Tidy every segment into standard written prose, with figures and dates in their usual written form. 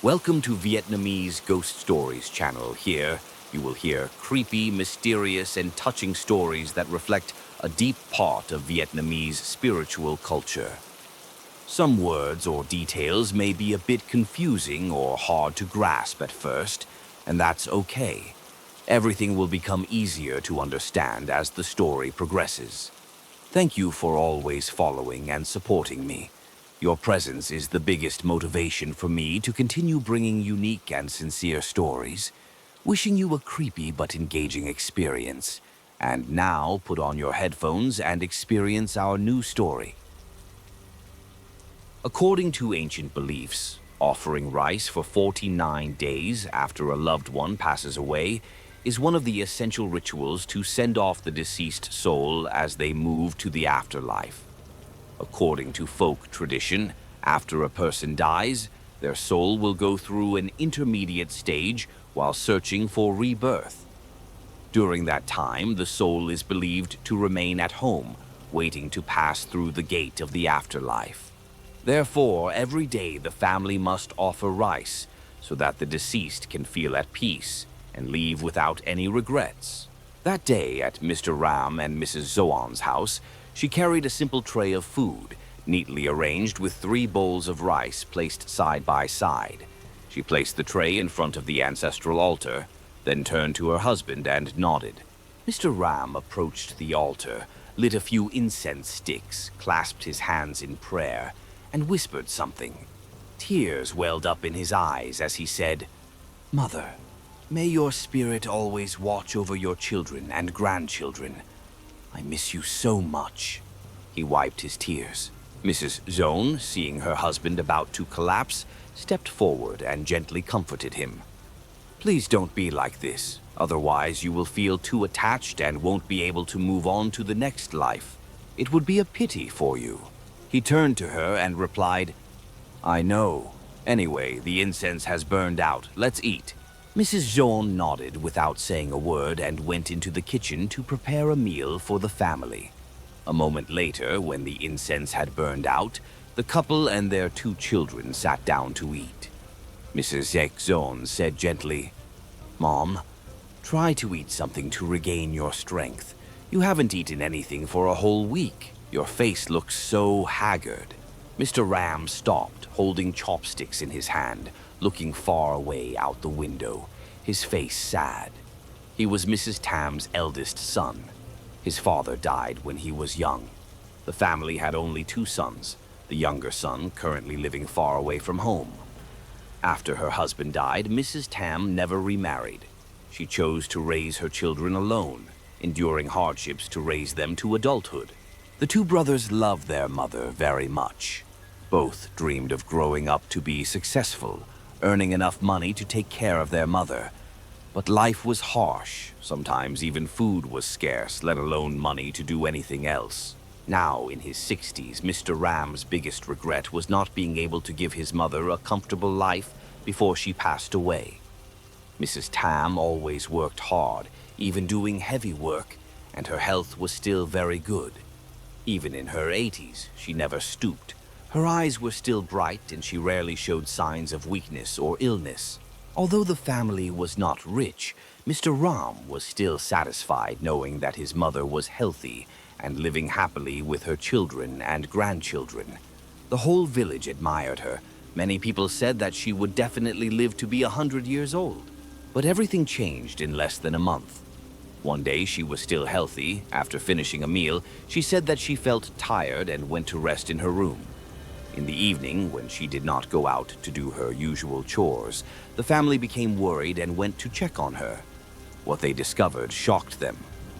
Welcome to Vietnamese Ghost Stories channel. Here, you will hear creepy, mysterious, and touching stories that reflect a deep part of Vietnamese spiritual culture. Some words or details may be a bit confusing or hard to grasp at first, and that's okay. Everything will become easier to understand as the story progresses. Thank you for always following and supporting me. Your presence is the biggest motivation for me to continue bringing unique and sincere stories. Wishing you a creepy but engaging experience. And now put on your headphones and experience our new story. According to ancient beliefs, offering rice for 49 days after a loved one passes away is one of the essential rituals to send off the deceased soul as they move to the afterlife. According to folk tradition, after a person dies, their soul will go through an intermediate stage while searching for rebirth. During that time, the soul is believed to remain at home, waiting to pass through the gate of the afterlife. Therefore, every day the family must offer rice so that the deceased can feel at peace and leave without any regrets. That day at Mr. Ram and Mrs. Zoan's house, she carried a simple tray of food, neatly arranged with 3 bowls of rice placed side by side. She placed the tray in front of the ancestral altar, then turned to her husband and nodded. Mr. Ram approached the altar, lit a few incense sticks, clasped his hands in prayer, and whispered something. Tears welled up in his eyes as he said, "Mother, may your spirit always watch over your children and grandchildren. I miss you so much." He wiped his tears. Mrs. Zone, seeing her husband about to collapse, stepped forward and gently comforted him. "Please don't be like this, otherwise you will feel too attached and won't be able to move on to the next life. It would be a pity for you." He turned to her and replied, "I know. Anyway, the incense has burned out. Let's eat." Mrs. Zone nodded without saying a word and went into the kitchen to prepare a meal for the family. A moment later, when the incense had burned out, the couple and their 2 children sat down to eat. Mrs. Zone said gently, "Mom, try to eat something to regain your strength. You haven't eaten anything for a whole week. Your face looks so haggard." Mr. Ram stopped, holding chopsticks in his hand, looking far away out the window, his face sad. He was Mrs. Tam's eldest son. His father died when he was young. The family had only 2 sons, the younger son currently living far away from home. After her husband died, Mrs. Tam never remarried. She chose to raise her children alone, enduring hardships to raise them to adulthood. The 2 brothers loved their mother very much. Both dreamed of growing up to be successful, earning enough money to take care of their mother. But life was harsh. Sometimes even food was scarce, let alone money to do anything else. Now, in his 60s, Mr. Ram's biggest regret was not being able to give his mother a comfortable life before she passed away. Mrs. Tam always worked hard, even doing heavy work, and her health was still very good. Even in her 80s, she never stooped. Her eyes were still bright and she rarely showed signs of weakness or illness. Although the family was not rich, Mr. Ram was still satisfied knowing that his mother was healthy and living happily with her children and grandchildren. The whole village admired her. Many people said that she would definitely live to be 100 years old. But everything changed in less than a month. One day she was still healthy. After finishing a meal, she said that she felt tired and went to rest in her room. In the evening, when she did not go out to do her usual chores, the family became worried and went to check on her. What they discovered shocked them.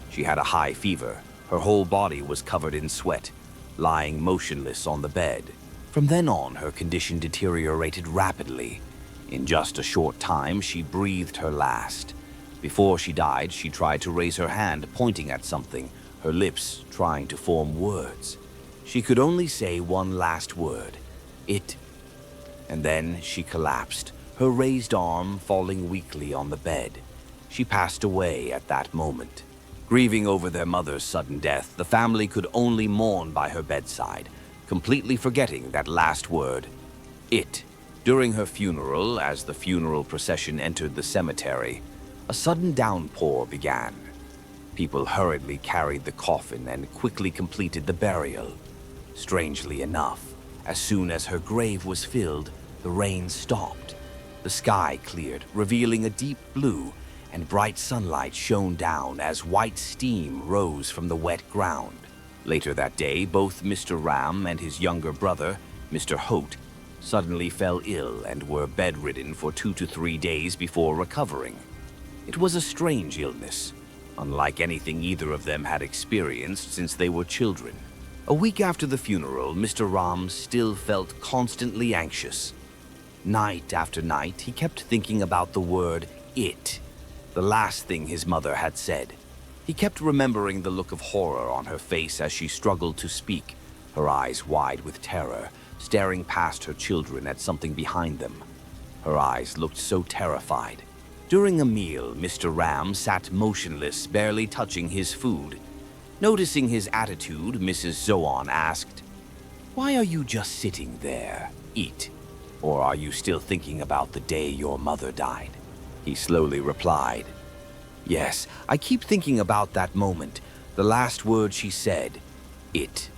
She had a high fever. Her whole body was covered in sweat, lying motionless on the bed. From then on, her condition deteriorated rapidly. In just a short time, she breathed her last. Before she died, she tried to raise her hand, pointing at something, her lips trying to form words. She could only say one last word, "It." And then she collapsed, her raised arm falling weakly on the bed. She passed away at that moment. Grieving over their mother's sudden death, the family could only mourn by her bedside, completely forgetting that last word, "It," During her funeral, as the funeral procession entered the cemetery, a sudden downpour began. People hurriedly carried the coffin and quickly completed the burial. Strangely enough, as soon as her grave was filled, the rain stopped. The sky cleared, revealing a deep blue, and bright sunlight shone down as white steam rose from the wet ground. Later that day, both Mr. Ram and his younger brother, Mr. Hote, suddenly fell ill and were bedridden for 2 to 3 days before recovering. It was a strange illness, unlike anything either of them had experienced since they were children. A week after the funeral, Mr. Ram still felt constantly anxious. Night after night, he kept thinking about the word "it," the last thing his mother had said. He kept remembering the look of horror on her face as she struggled to speak, her eyes wide with terror, staring past her children at something behind them. Her eyes looked so terrified. During a meal, Mr. Ram sat motionless, barely touching his food. Noticing his attitude, Mrs. Zoan asked, "Why are you just sitting there? Eat. Or are you still thinking about the day your mother died?" He slowly replied, "Yes, I keep thinking about that moment, the last word she said, it."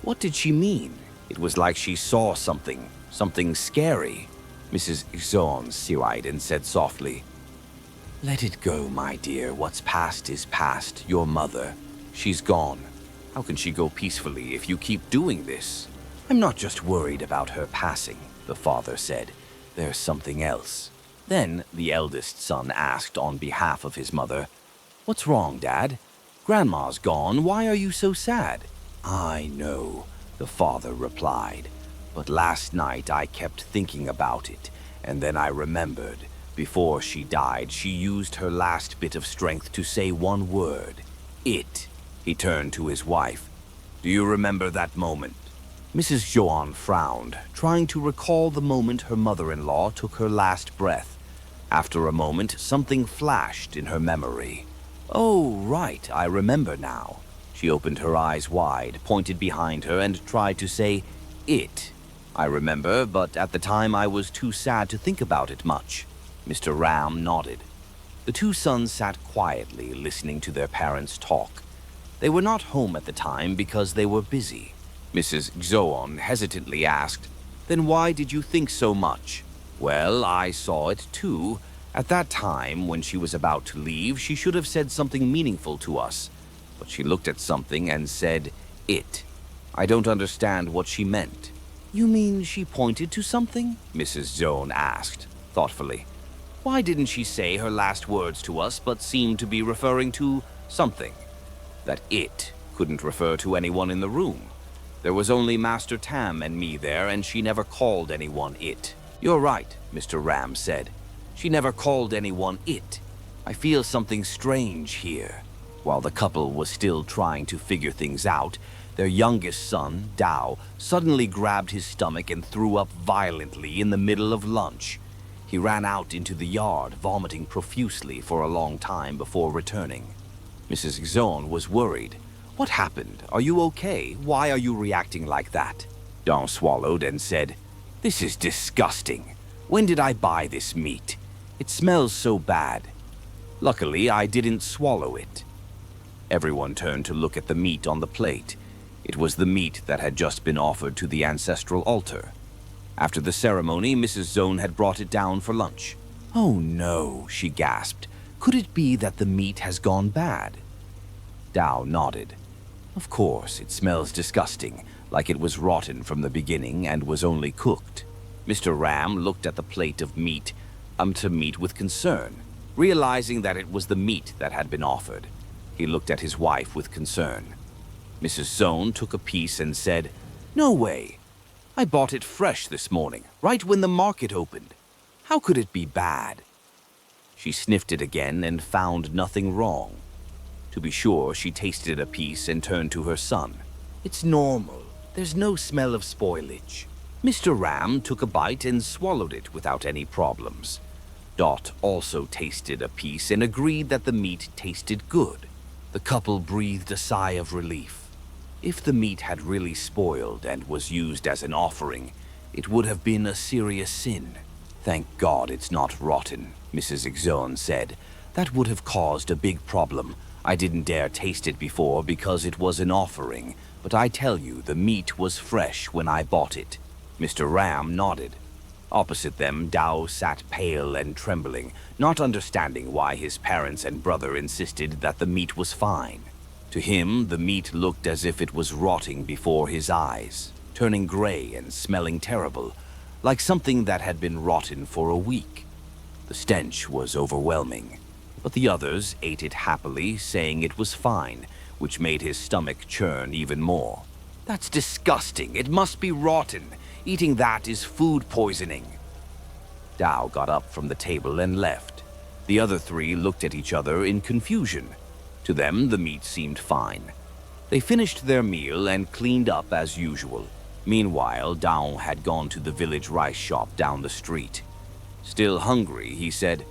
What did she mean? It was like she saw something scary. Mrs. Zoan sighed and said softly, "Let it go, my dear. What's past is past. Your mother, she's gone. How can she go peacefully if you keep doing this?" "I'm not just worried about her passing," the father said. "There's something else." Then the eldest son asked on behalf of his mother, "What's wrong, Dad? Grandma's gone. Why are you so sad?" "I know," the father replied, "but last night I kept thinking about it, and then I remembered. Before she died, she used her last bit of strength to say one word, 'it.'" He turned to his wife. "Do you remember that moment?" Mrs. Joan frowned, trying to recall the moment her mother-in-law took her last breath. After a moment, something flashed in her memory. "Oh, right, I remember now." She opened her eyes wide, pointed behind her, and tried to say, "it." "I remember, but at the time I was too sad to think about it much." Mr. Ram nodded. The two sons sat quietly, listening to their parents talk. They were not home at the time because they were busy. Mrs. Zoan hesitantly asked, "Then why did you think so much?" "Well, I saw it too. At that time, when she was about to leave, she should have said something meaningful to us. But she looked at something and said, 'it.' I don't understand what she meant." "You mean she pointed to something?" Mrs. Zoan asked, thoughtfully. "Why didn't she say her last words to us but seemed to be referring to something? That 'it' couldn't refer to anyone in the room. There was only Master Tam and me there, and she never called anyone 'it.'" "You're right," Mr. Ram said. "She never called anyone 'it.' I feel something strange here." While the couple was still trying to figure things out, their youngest son, Dao, suddenly grabbed his stomach and threw up violently in the middle of lunch. He ran out into the yard, vomiting profusely for a long time before returning. Mrs. Zoan was worried. "What happened? Are you okay? Why are you reacting like that?" Dao swallowed and said, "This is disgusting. When did I buy this meat? It smells so bad. Luckily, I didn't swallow it." Everyone turned to look at the meat on the plate. It was the meat that had just been offered to the ancestral altar. After the ceremony, Mrs. Zoan had brought it down for lunch. "Oh no," she gasped. "Could it be that the meat has gone bad?" Dao nodded. "Of course, it smells disgusting, like it was rotten from the beginning and was only cooked." Mr. Ram looked at the plate of meat, with concern, realizing that it was the meat that had been offered. He looked at his wife with concern. Mrs. Zoan took a piece and said, "No way. I bought it fresh this morning, right when the market opened. How could it be bad?" She sniffed it again and found nothing wrong. To be sure, she tasted a piece and turned to her son. "It's normal. There's no smell of spoilage." Mr. Ram took a bite and swallowed it without any problems. Dot also tasted a piece and agreed that the meat tasted good. The couple breathed a sigh of relief. If the meat had really spoiled and was used as an offering, It would have been a serious sin. Thank God it's not rotten, Mrs. Exone said. That would have caused a big problem. I didn't dare taste it before because it was an offering, but I tell you, the meat was fresh when I bought it. Mr. Ram nodded. Opposite them, Dao sat pale and trembling, not understanding why his parents and brother insisted that the meat was fine. To him, the meat looked as if it was rotting before his eyes, turning gray and smelling terrible, like something that had been rotten for a week. The stench was overwhelming, but the others ate it happily, saying it was fine, which made his stomach churn even more. That's disgusting. It must be rotten. Eating that is food poisoning. Dao got up from the table and left. The other three looked at each other in confusion. To them, the meat seemed fine. They finished their meal and cleaned up as usual. Meanwhile, Dao had gone to the village rice shop down the street. Still hungry, he said,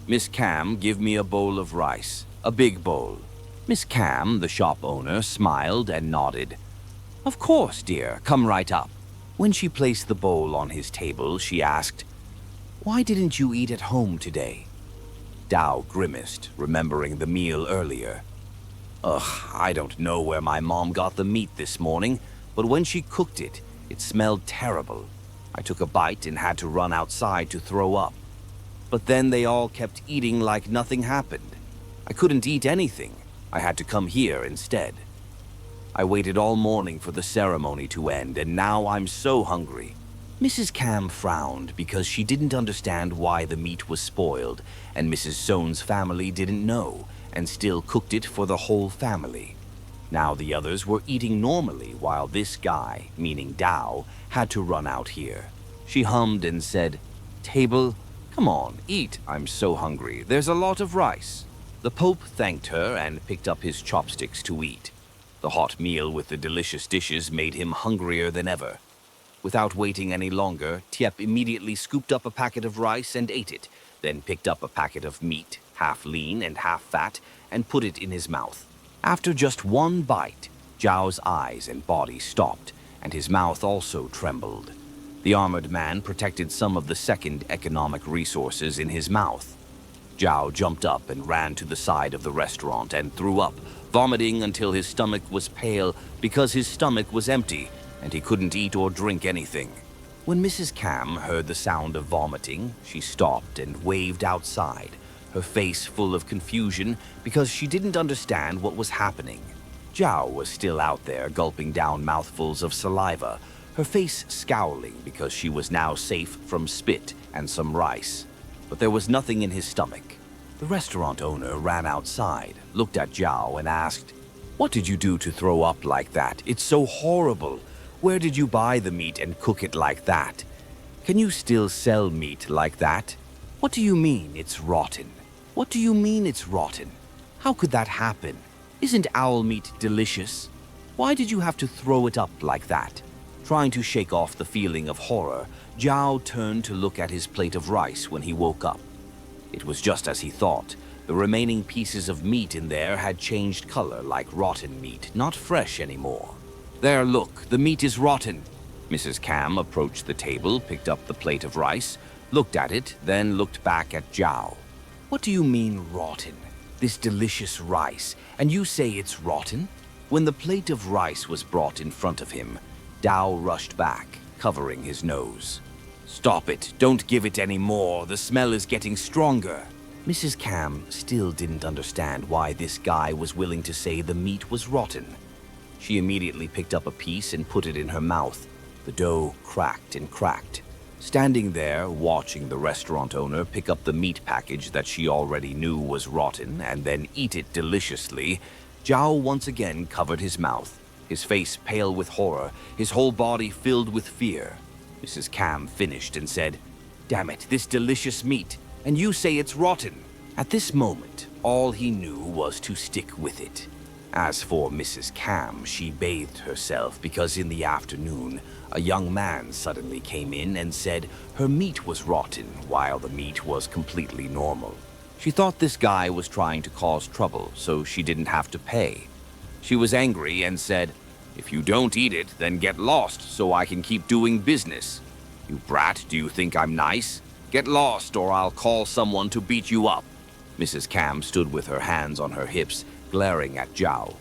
"Miss Cam, give me a bowl of rice. A big bowl." Miss Cam, the shop owner, smiled and nodded. "Of course, dear. Come right up." When she placed the bowl on his table, she asked, "Why didn't you eat at home today?" Dao grimaced, remembering the meal earlier. "Ugh, I don't know where my mom got the meat this morning, but when she cooked it, it smelled terrible. I took a bite and had to run outside to throw up. But then they all kept eating like nothing happened. I couldn't eat anything. I had to come here instead. I waited all morning for the ceremony to end, and now I'm so hungry." Mrs. Cam frowned because she didn't understand why the meat was spoiled, and Mrs. Soane's family didn't know, and still cooked it for the whole family. Now the others were eating normally while this guy, meaning Dao, had to run out here. She hummed and said, "Table, come on, eat. I'm so hungry. There's a lot of rice." The Pope thanked her and picked up his chopsticks to eat. The hot meal with the delicious dishes made him hungrier than ever. Without waiting any longer, Tiep immediately scooped up a packet of rice and ate it, then picked up a packet of meat, half lean and half fat, and put it in his mouth. After just one bite, Zhao's eyes and body stopped, and his mouth also trembled. The armored man protected some of the second economic resources in his mouth. Zhao jumped up and ran to the side of the restaurant and threw up, vomiting until his stomach was pale because his stomach was empty and he couldn't eat or drink anything. When Mrs. Cam heard the sound of vomiting, she stopped and waved outside, her face full of confusion because she didn't understand what was happening. Zhao was still out there gulping down mouthfuls of saliva, her face scowling because she was now safe from spit and some rice. But there was nothing in his stomach. The restaurant owner ran outside, looked at Zhao and asked, "What did you do to throw up like that? It's so horrible. Where did you buy the meat and cook it like that? Can you still sell meat like that? What do you mean it's rotten? What do you mean it's rotten? How could that happen? Isn't owl meat delicious? Why did you have to throw it up like that?" Trying to shake off the feeling of horror, Zhao turned to look at his plate of rice when he woke up. It was just as he thought. The remaining pieces of meat in there had changed color like rotten meat, not fresh anymore. "There, look, the meat is rotten." Mrs. Cam approached the table, picked up the plate of rice, looked at it, then looked back at Zhao. "What do you mean rotten? This delicious rice, and you say it's rotten?" When the plate of rice was brought in front of him, Dao rushed back, covering his nose. "Stop it. Don't give it any more. The smell is getting stronger." Mrs. Cam still didn't understand why this guy was willing to say the meat was rotten. She immediately picked up a piece and put it in her mouth. The dough cracked and cracked. Standing there, watching the restaurant owner pick up the meat package that she already knew was rotten and then eat it deliciously, Zhao once again covered his mouth, his face pale with horror, his whole body filled with fear. Mrs. Cam finished and said, "Damn it, this delicious meat, and you say it's rotten." At this moment, all he knew was to stick with it. As for Mrs. Cam, she bathed herself because in the afternoon, a young man suddenly came in and said her meat was rotten while the meat was completely normal. She thought this guy was trying to cause trouble, so she didn't have to pay. She was angry and said, "If you don't eat it, then get lost so I can keep doing business." You brat, do you think I'm nice? Get lost or I'll call someone to beat you up. Mrs. Cam stood with her hands on her hips, glaring at Zhao.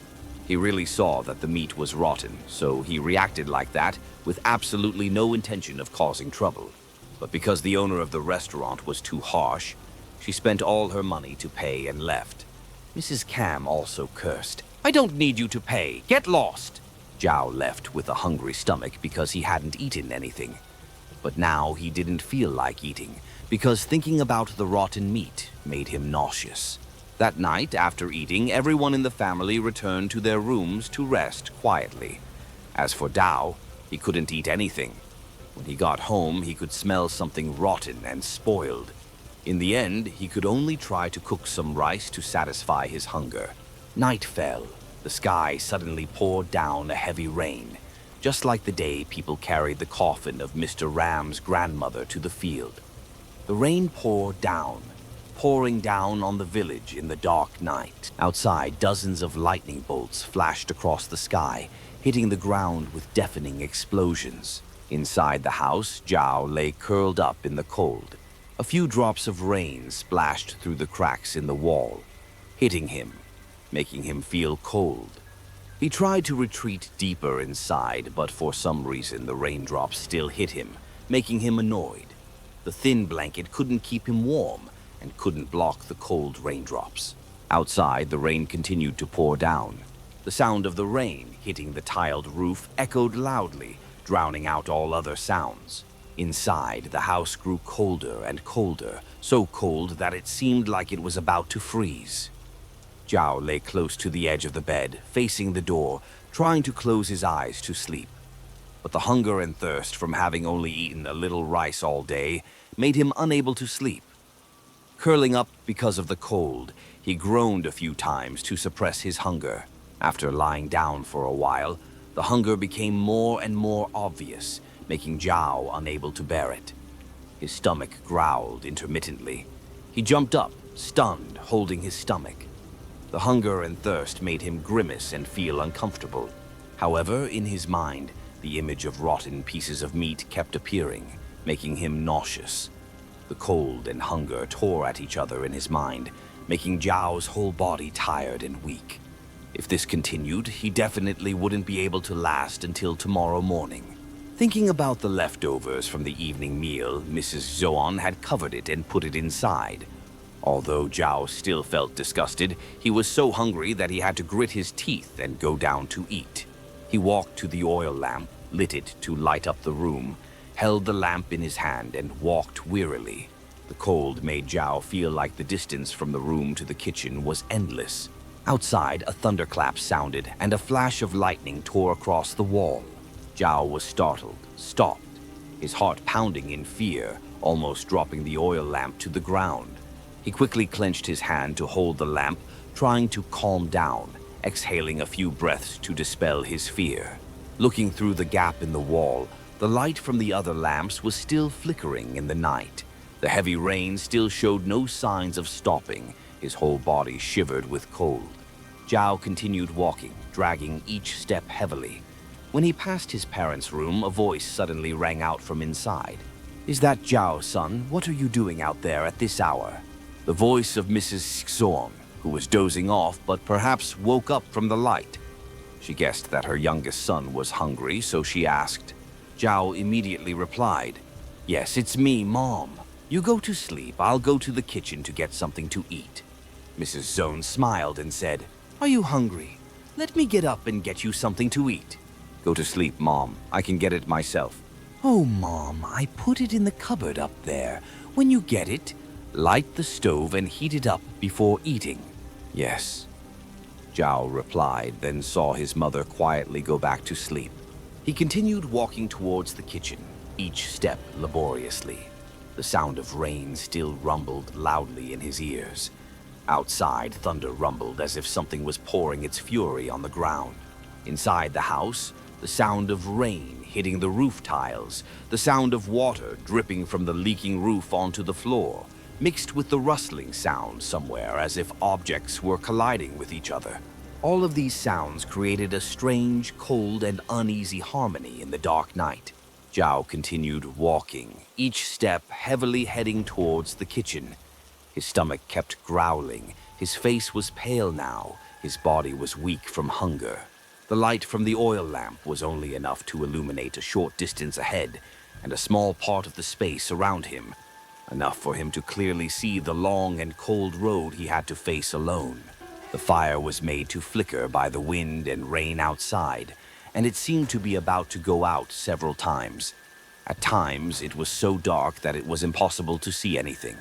He really saw that the meat was rotten, so he reacted like that with absolutely no intention of causing trouble. But because the owner of the restaurant was too harsh, she spent all her money to pay and left. Mrs. Cam also cursed. I don't need you to pay. Get lost. Zhao left with a hungry stomach because he hadn't eaten anything. But now he didn't feel like eating, because thinking about the rotten meat made him nauseous. That night, after eating, everyone in the family returned to their rooms to rest quietly. As for Dao, he couldn't eat anything. When he got home, he could smell something rotten and spoiled. In the end, he could only try to cook some rice to satisfy his hunger. Night fell. The sky suddenly poured down a heavy rain, just like the day people carried the coffin of Mr. Ram's grandmother to the field. The rain poured down, pouring down on the village in the dark night. Outside, dozens of lightning bolts flashed across the sky, hitting the ground with deafening explosions. Inside the house, Zhao lay curled up in the cold. A few drops of rain splashed through the cracks in the wall, hitting him, making him feel cold. He tried to retreat deeper inside, but for some reason the raindrops still hit him, making him annoyed. The thin blanket couldn't keep him warm and couldn't block the cold raindrops. Outside, the rain continued to pour down. The sound of the rain hitting the tiled roof echoed loudly, drowning out all other sounds. Inside, the house grew colder and colder, so cold that it seemed like it was about to freeze. Zhao lay close to the edge of the bed, facing the door, trying to close his eyes to sleep. But the hunger and thirst from having only eaten a little rice all day made him unable to sleep. Curling up because of the cold, he groaned a few times to suppress his hunger. After lying down for a while, the hunger became more and more obvious, making Zhao unable to bear it. His stomach growled intermittently. He jumped up, stunned, holding his stomach. The hunger and thirst made him grimace and feel uncomfortable. However, in his mind, the image of rotten pieces of meat kept appearing, making him nauseous. The cold and hunger tore at each other in his mind, making Zhao's whole body tired and weak. If this continued, he definitely wouldn't be able to last until tomorrow morning. Thinking about the leftovers from the evening meal, Mrs. Zoan had covered it and put it inside. Although Zhao still felt disgusted, he was so hungry that he had to grit his teeth and go down to eat. He walked to the oil lamp, lit it to light up the room, held the lamp in his hand and walked wearily. The cold made Zhao feel like the distance from the room to the kitchen was endless. Outside, a thunderclap sounded and a flash of lightning tore across the wall. Zhao was startled, stopped, his heart pounding in fear, almost dropping the oil lamp to the ground. He quickly clenched his hand to hold the lamp, trying to calm down, exhaling a few breaths to dispel his fear. Looking through the gap in the wall, the light from the other lamps was still flickering in the night. The heavy rain still showed no signs of stopping. His whole body shivered with cold. Zhao continued walking, dragging each step heavily. When he passed his parents' room, a voice suddenly rang out from inside. "Is that Zhao, son? What are you doing out there at this hour?" The voice of Mrs. Xorn, who was dozing off but perhaps woke up from the light. She guessed that her youngest son was hungry, so she asked. Zhao immediately replied, "Yes, it's me, Mom. You go to sleep. I'll go to the kitchen to get something to eat." Mrs. Zone smiled and said, "Are you hungry? Let me get up and get you something to eat." "Go to sleep, Mom. I can get it myself." "Oh, Mom, I put it in the cupboard up there. When you get it, light the stove and heat it up before eating." "Yes," Zhao replied, then saw his mother quietly go back to sleep. He continued walking towards the kitchen, each step laboriously. The sound of rain still rumbled loudly in his ears. Outside, thunder rumbled as if something was pouring its fury on the ground. Inside the house, the sound of rain hitting the roof tiles, the sound of water dripping from the leaking roof onto the floor, mixed with the rustling sound somewhere as if objects were colliding with each other. All of these sounds created a strange, cold, and uneasy harmony in the dark night. Zhao continued walking, each step heavily heading towards the kitchen. His stomach kept growling, his face was pale now, his body was weak from hunger. The light from the oil lamp was only enough to illuminate a short distance ahead and a small part of the space around him, enough for him to clearly see the long and cold road he had to face alone. The fire was made to flicker by the wind and rain outside, and it seemed to be about to go out several times. At times, it was so dark that it was impossible to see anything.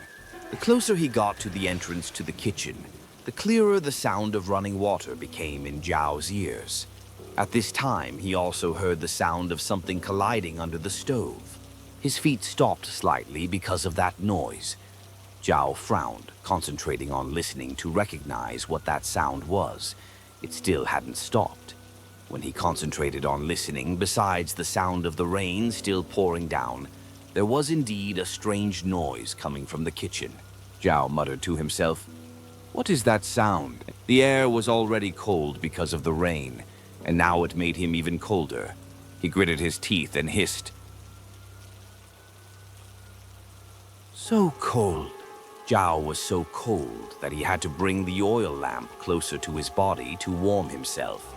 The closer he got to the entrance to the kitchen, the clearer the sound of running water became in Zhao's ears. At this time, he also heard the sound of something colliding under the stove. His feet stopped slightly because of that noise. Zhao frowned, concentrating on listening to recognize what that sound was. It still hadn't stopped. When he concentrated on listening, besides the sound of the rain still pouring down, there was indeed a strange noise coming from the kitchen. Zhao muttered to himself, "What is that sound?" The air was already cold because of the rain, and now it made him even colder. He gritted his teeth and hissed, "So cold." Zhao was so cold that he had to bring the oil lamp closer to his body to warm himself.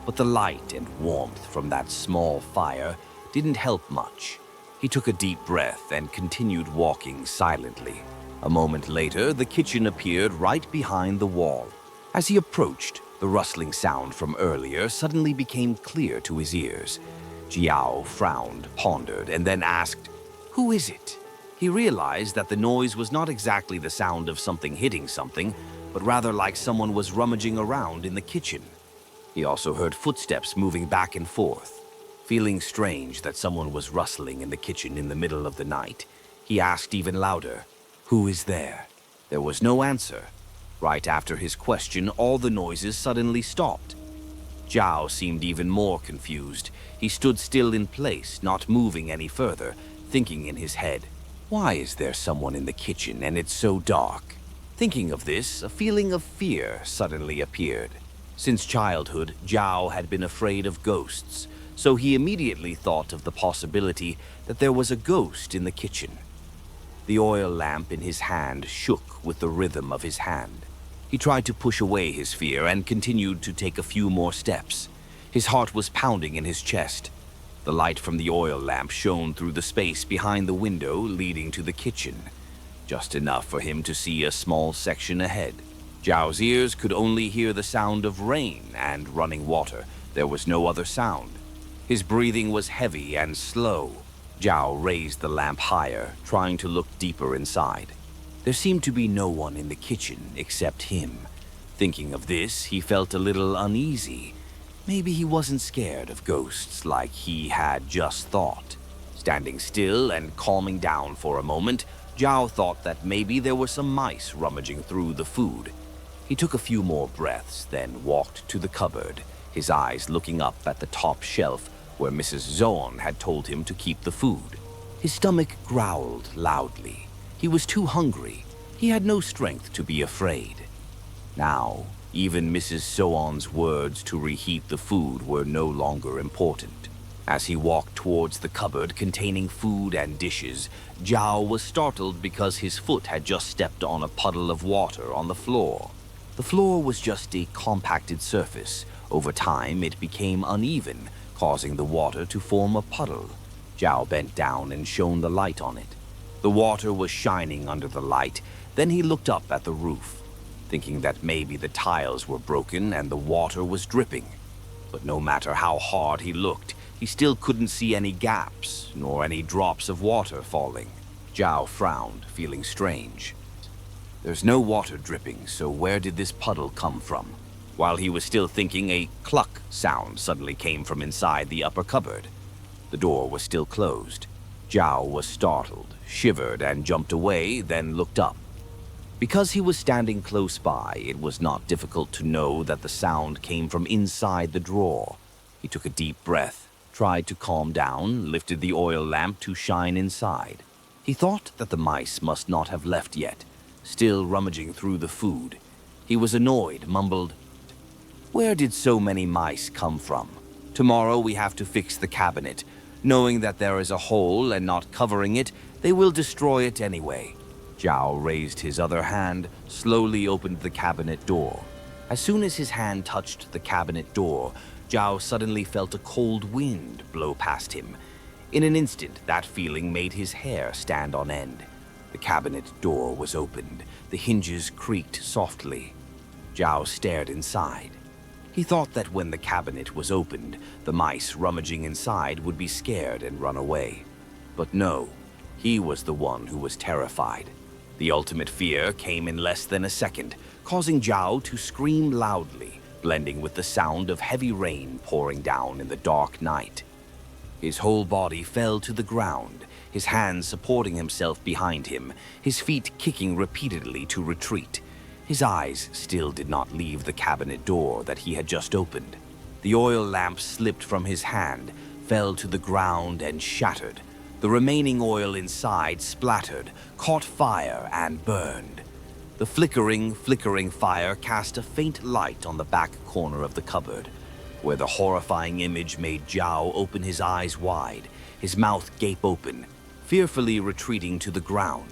But the light and warmth from that small fire didn't help much. He took a deep breath and continued walking silently. A moment later, the kitchen appeared right behind the wall. As he approached, the rustling sound from earlier suddenly became clear to his ears. Jiao frowned, pondered, and then asked, "Who is it?" He realized that the noise was not exactly the sound of something hitting something, but rather like someone was rummaging around in the kitchen. He also heard footsteps moving back and forth. Feeling strange that someone was rustling in the kitchen in the middle of the night, he asked even louder, "Who is there?" There was no answer. Right after his question, all the noises suddenly stopped. Zhao seemed even more confused. He stood still in place, not moving any further, thinking in his head, "Why is there someone in the kitchen and it's so dark?" Thinking of this, a feeling of fear suddenly appeared. Since childhood, Zhao had been afraid of ghosts, so he immediately thought of the possibility that there was a ghost in the kitchen. The oil lamp in his hand shook with the rhythm of his hand. He tried to push away his fear and continued to take a few more steps. His heart was pounding in his chest. The light from the oil lamp shone through the space behind the window leading to the kitchen, just enough for him to see a small section ahead. Zhao's ears could only hear the sound of rain and running water. There was no other sound. His breathing was heavy and slow. Zhao raised the lamp higher, trying to look deeper inside. There seemed to be no one in the kitchen except him. Thinking of this, he felt a little uneasy. Maybe he wasn't scared of ghosts like he had just thought. Standing still and calming down for a moment, Zhao thought that maybe there were some mice rummaging through the food. He took a few more breaths, then walked to the cupboard, his eyes looking up at the top shelf where Mrs. Zoan had told him to keep the food. His stomach growled loudly. He was too hungry. He had no strength to be afraid. Now, even Mrs. Zoan's words to reheat the food were no longer important. As he walked towards the cupboard containing food and dishes, Zhao was startled because his foot had just stepped on a puddle of water on the floor. The floor was just a compacted surface. Over time, it became uneven, causing the water to form a puddle. Zhao bent down and shone the light on it. The water was shining under the light. Then he looked up at the roof, thinking that maybe the tiles were broken and the water was dripping. But no matter how hard he looked, he still couldn't see any gaps, nor any drops of water falling. Zhao frowned, feeling strange. There's no water dripping, so where did this puddle come from? While he was still thinking, a cluck sound suddenly came from inside the upper cupboard. The door was still closed. Zhao was startled, shivered, and jumped away, then looked up. Because he was standing close by, it was not difficult to know that the sound came from inside the drawer. He took a deep breath, tried to calm down, lifted the oil lamp to shine inside. He thought that the mice must not have left yet, still rummaging through the food. He was annoyed, mumbled, "Where did so many mice come from? Tomorrow we have to fix the cabinet. Knowing that there is a hole and not covering it, they will destroy it anyway. Zhao raised his other hand, slowly opened the cabinet door. As soon as his hand touched the cabinet door, Zhao suddenly felt a cold wind blow past him. In an instant, that feeling made his hair stand on end. The cabinet door was opened. The hinges creaked softly. Zhao stared inside. He thought that when the cabinet was opened, the mice rummaging inside would be scared and run away. But no, he was the one who was terrified. The ultimate fear came in less than a second, causing Zhao to scream loudly, blending with the sound of heavy rain pouring down in the dark night. His whole body fell to the ground, his hands supporting himself behind him, his feet kicking repeatedly to retreat. His eyes still did not leave the cabinet door that he had just opened. The oil lamp slipped from his hand, fell to the ground and shattered. The remaining oil inside splattered, caught fire and burned. The flickering fire cast a faint light on the back corner of the cupboard, where the horrifying image made Zhao open his eyes wide, his mouth gape open, fearfully retreating to the ground.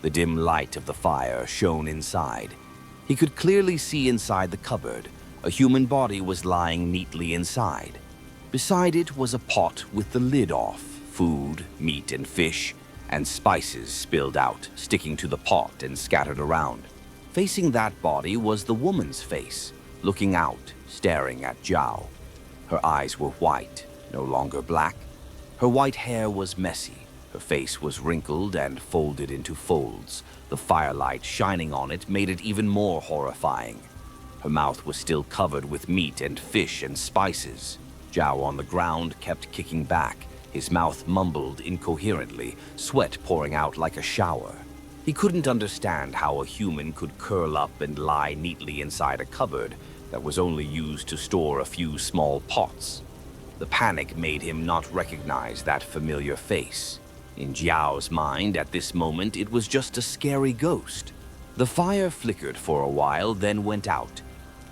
The dim light of the fire shone inside. He could clearly see inside the cupboard. A human body was lying neatly inside. Beside it was a pot with the lid off, food, meat and fish, and spices spilled out, sticking to the pot and scattered around. Facing that body was the woman's face, looking out, staring at Zhao. Her eyes were white, no longer black. Her white hair was messy. Her face was wrinkled and folded into folds. The firelight shining on it made it even more horrifying. Her mouth was still covered with meat and fish and spices. Zhao on the ground kept kicking back. His mouth mumbled incoherently, sweat pouring out like a shower. He couldn't understand how a human could curl up and lie neatly inside a cupboard that was only used to store a few small pots. The panic made him not recognize that familiar face. In Jiao's mind, at this moment, it was just a scary ghost. The fire flickered for a while, then went out.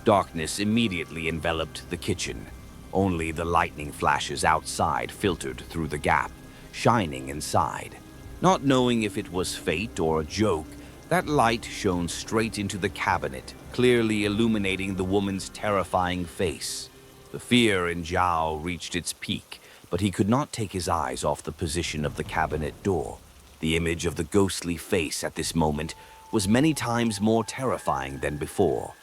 Darkness immediately enveloped the kitchen. Only the lightning flashes outside filtered through the gap, shining inside. Not knowing if it was fate or a joke, that light shone straight into the cabinet, clearly illuminating the woman's terrifying face. The fear in Zhao reached its peak, but he could not take his eyes off the position of the cabinet door. The image of the ghostly face at this moment was many times more terrifying than before.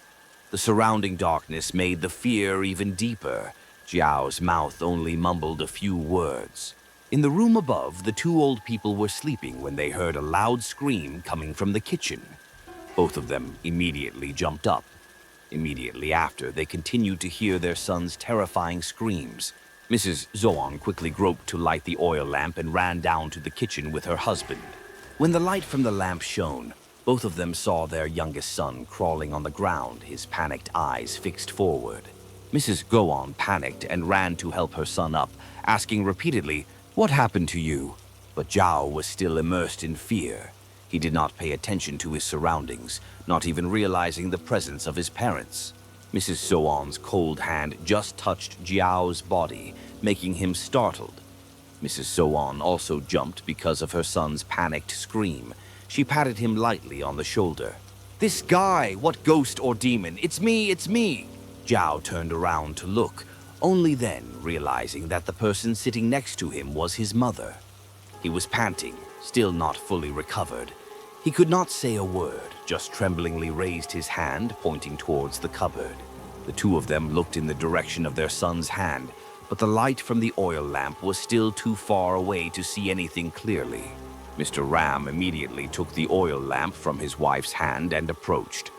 The surrounding darkness made the fear even deeper. Zhao's mouth only mumbled a few words. In the room above, the two old people were sleeping when they heard a loud scream coming from the kitchen. Both of them immediately jumped up. Immediately after, they continued to hear their son's terrifying screams. Mrs. Zoan quickly groped to light the oil lamp and ran down to the kitchen with her husband. When the light from the lamp shone, both of them saw their youngest son crawling on the ground, his panicked eyes fixed forward. Mrs. Goan panicked and ran to help her son up, asking repeatedly, "What happened to you?" But Zhao was still immersed in fear. He did not pay attention to his surroundings, not even realizing the presence of his parents. Mrs. Zoan's cold hand just touched Zhao's body, making him startled. Mrs. Zoan also jumped because of her son's panicked scream. She patted him lightly on the shoulder. "This guy, what ghost or demon? It's me, it's me!" Zhao turned around to look, only then realizing that the person sitting next to him was his mother. He was panting, still not fully recovered. He could not say a word, just tremblingly raised his hand, pointing towards the cupboard. The two of them looked in the direction of their son's hand, but the light from the oil lamp was still too far away to see anything clearly. Mr. Ram immediately took the oil lamp from his wife's hand and approached.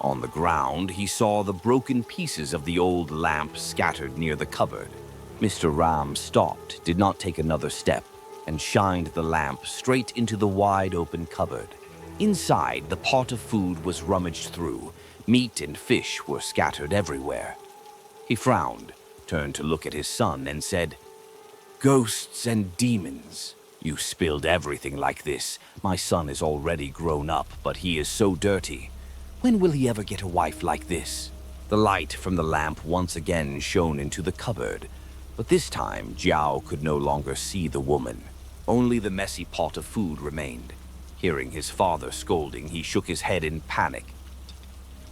On the ground, he saw the broken pieces of the old lamp scattered near the cupboard. Mr. Ram stopped, did not take another step, and shined the lamp straight into the wide-open cupboard. Inside, the pot of food was rummaged through. Meat and fish were scattered everywhere. He frowned, turned to look at his son, and said, "Ghosts and demons. You spilled everything like this. My son is already grown up, but he is so dirty. When will he ever get a wife like this?" The light from the lamp once again shone into the cupboard. But this time, Jiao could no longer see the woman. Only the messy pot of food remained. Hearing his father scolding, he shook his head in panic.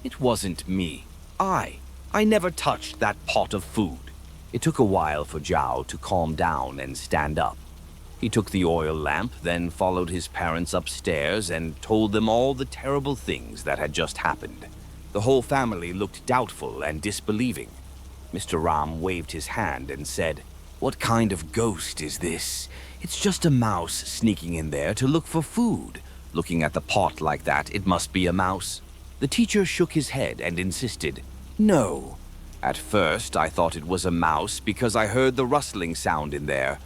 It wasn't me. I never touched that pot of food. It took a while for Jiao to calm down and stand up. He took the oil lamp, then followed his parents upstairs and told them all the terrible things that had just happened. The whole family looked doubtful and disbelieving. Mr. Ram waved his hand and said, "What kind of ghost is this? It's just a mouse sneaking in there to look for food. Looking at the pot like that, it must be a mouse." The teacher shook his head and insisted, "No. At first, I thought it was a mouse because I heard the rustling sound in there.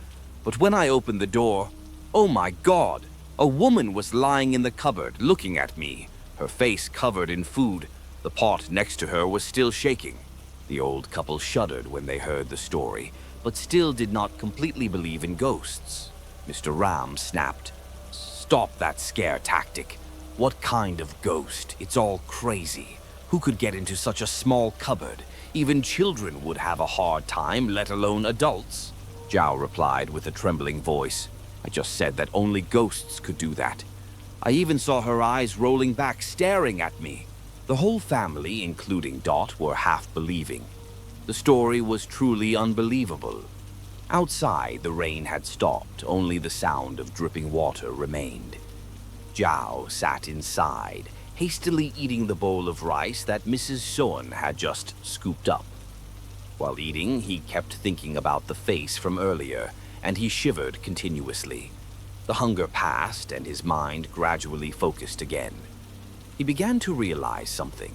But when I opened the door, oh my God! A woman was lying in the cupboard looking at me, her face covered in food. The pot next to her was still shaking." The old couple shuddered when they heard the story, but still did not completely believe in ghosts. Mr. Ram snapped, "Stop that scare tactic. What kind of ghost? It's all crazy. Who could get into such a small cupboard? Even children would have a hard time, let alone adults." Zhao replied with a trembling voice, "I just said that only ghosts could do that. I even saw her eyes rolling back, staring at me." The whole family, including Dot, were half believing. The story was truly unbelievable. Outside, the rain had stopped, only the sound of dripping water remained. Zhao sat inside, hastily eating the bowl of rice that Mrs. Soan had just scooped up. While eating, he kept thinking about the face from earlier, and he shivered continuously. The hunger passed, and his mind gradually focused again. He began to realize something.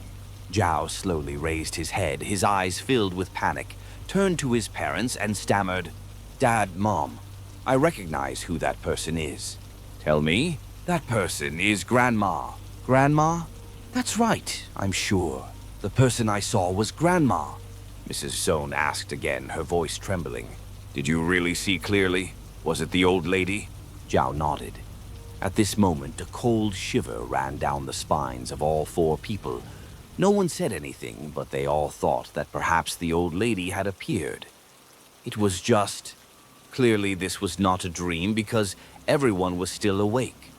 Zhao slowly raised his head, his eyes filled with panic, turned to his parents and stammered, "Dad, Mom, I recognize who that person is." "Tell me?" "That person is Grandma." "Grandma?" "That's right, I'm sure. The person I saw was Grandma." Mrs. Soan asked again, her voice trembling. "Did you really see clearly? Was it the old lady?" Zhao nodded. At this moment, a cold shiver ran down the spines of all four people. No one said anything, but they all thought that perhaps the old lady had appeared. It was just... Clearly this was not a dream because everyone was still awake.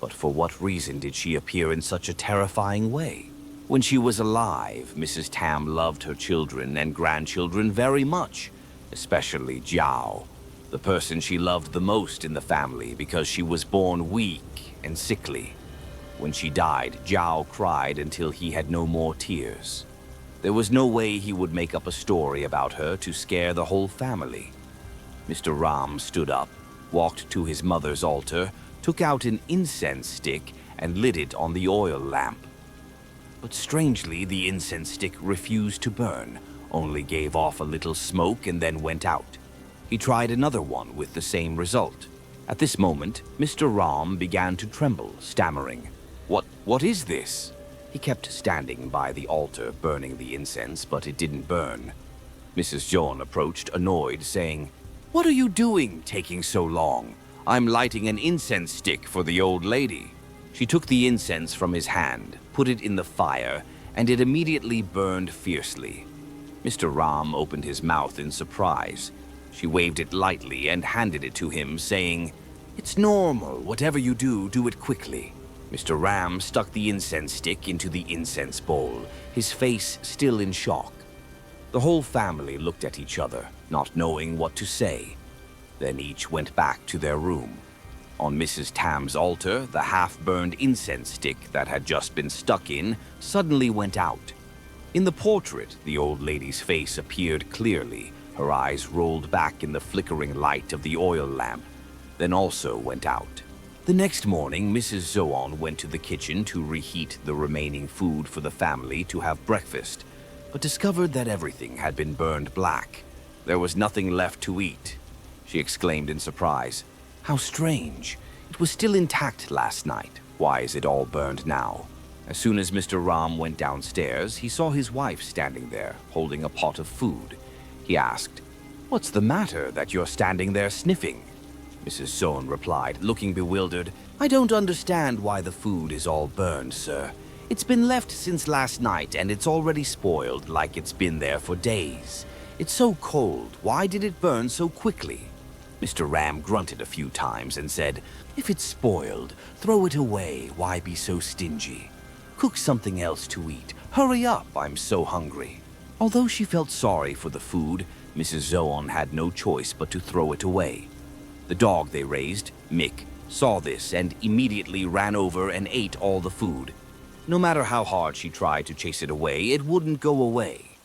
But for what reason did she appear in such a terrifying way? When she was alive, Mrs. Tam loved her children and grandchildren very much, especially Jiao, the person she loved the most in the family because she was born weak and sickly. When she died, Jiao cried until he had no more tears. There was no way he would make up a story about her to scare the whole family. Mr. Ram stood up, walked to his mother's altar, took out an incense stick and lit it on the oil lamp. But strangely, the incense stick refused to burn, only gave off a little smoke and then went out. He tried another one with the same result. At this moment, Mr. Ram began to tremble, stammering, What is this?" He kept standing by the altar, burning the incense, but it didn't burn. Mrs. John approached, annoyed, saying, "What are you doing, taking so long? I'm lighting an incense stick for the old lady." She took the incense from his hand, put it in the fire, and it immediately burned fiercely. Mr. Ram opened his mouth in surprise. She waved it lightly and handed it to him, saying, "It's normal. Whatever you do, do it quickly." Mr. Ram stuck the incense stick into the incense bowl, his face still in shock. The whole family looked at each other, not knowing what to say. Then each went back to their room. On Mrs. Tam's altar, the half-burned incense stick that had just been stuck in suddenly went out. In the portrait, the old lady's face appeared clearly. Her eyes rolled back in the flickering light of the oil lamp, then also went out. The next morning, Mrs. Zoon went to the kitchen to reheat the remaining food for the family to have breakfast, but discovered that everything had been burned black. There was nothing left to eat. She exclaimed in surprise, "How strange. It was still intact last night. Why is it all burned now?" As soon as Mr. Ram went downstairs, he saw his wife standing there, holding a pot of food. He asked, "What's the matter that you're standing there sniffing?" Mrs. Sohn replied, looking bewildered, "I don't understand why the food is all burned, sir. It's been left since last night and it's already spoiled like it's been there for days. It's so cold. Why did it burn so quickly?" Mr. Ram grunted a few times and said, "If it's spoiled, throw it away. Why be so stingy? Cook something else to eat. Hurry up, I'm so hungry." Although she felt sorry for the food, Mrs. Zoon had no choice but to throw it away. The dog they raised, Mick, saw this and immediately ran over and ate all the food. No matter how hard she tried to chase it away, it wouldn't go away.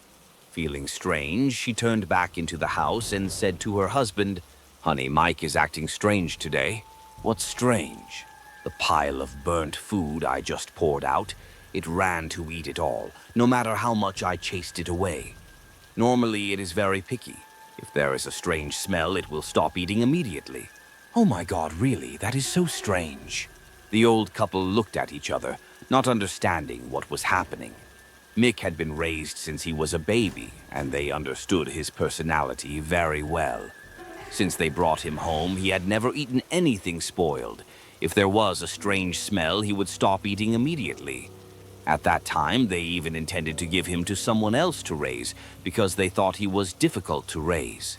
Feeling strange, she turned back into the house and said to her husband, "Honey, Mike is acting strange today." "What's strange?" "The pile of burnt food I just poured out. It ran to eat it all, no matter how much I chased it away. Normally, it is very picky. If there is a strange smell, it will stop eating immediately." "Oh my God, really? That is so strange." The old couple looked at each other, not understanding what was happening. Mick had been raised since he was a baby, and they understood his personality very well. Since they brought him home, he had never eaten anything spoiled. If there was a strange smell, he would stop eating immediately. At that time, they even intended to give him to someone else to raise because they thought he was difficult to raise.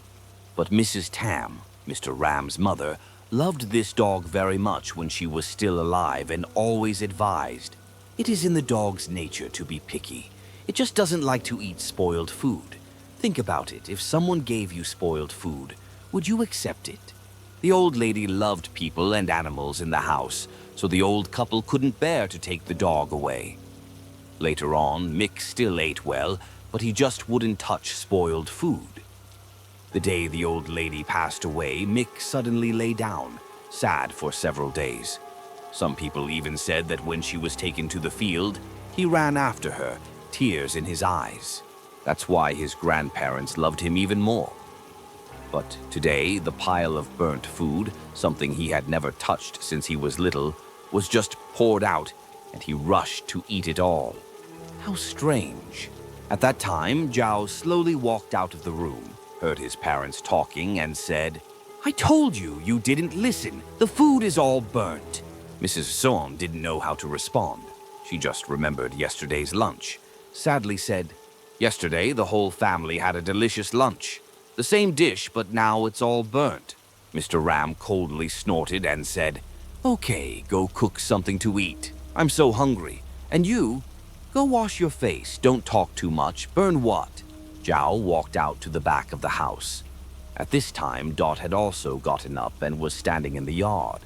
But Mrs. Tam, Mr. Ram's mother, loved this dog very much when she was still alive and always advised, "It is in the dog's nature to be picky. It just doesn't like to eat spoiled food. Think about it. If someone gave you spoiled food, would you accept it?" The old lady loved people and animals in the house, so the old couple couldn't bear to take the dog away. Later on, Mick still ate well, but he just wouldn't touch spoiled food. The day the old lady passed away, Mick suddenly lay down, sad for several days. Some people even said that when she was taken to the field, he ran after her, tears in his eyes. That's why his grandparents loved him even more. But today, the pile of burnt food, something he had never touched since he was little, was just poured out, and he rushed to eat it all. How strange. At that time, Zhao slowly walked out of the room, heard his parents talking, and said, "I told you, you didn't listen. The food is all burnt." Mrs. Song didn't know how to respond. She just remembered yesterday's lunch. Sadly said, "Yesterday, the whole family had a delicious lunch. The same dish, but now it's all burnt." Mr. Ram coldly snorted and said, "Okay, go cook something to eat. I'm so hungry. And you? Go wash your face. Don't talk too much. Burn what?" Zhao walked out to the back of the house. At this time, Dot had also gotten up and was standing in the yard.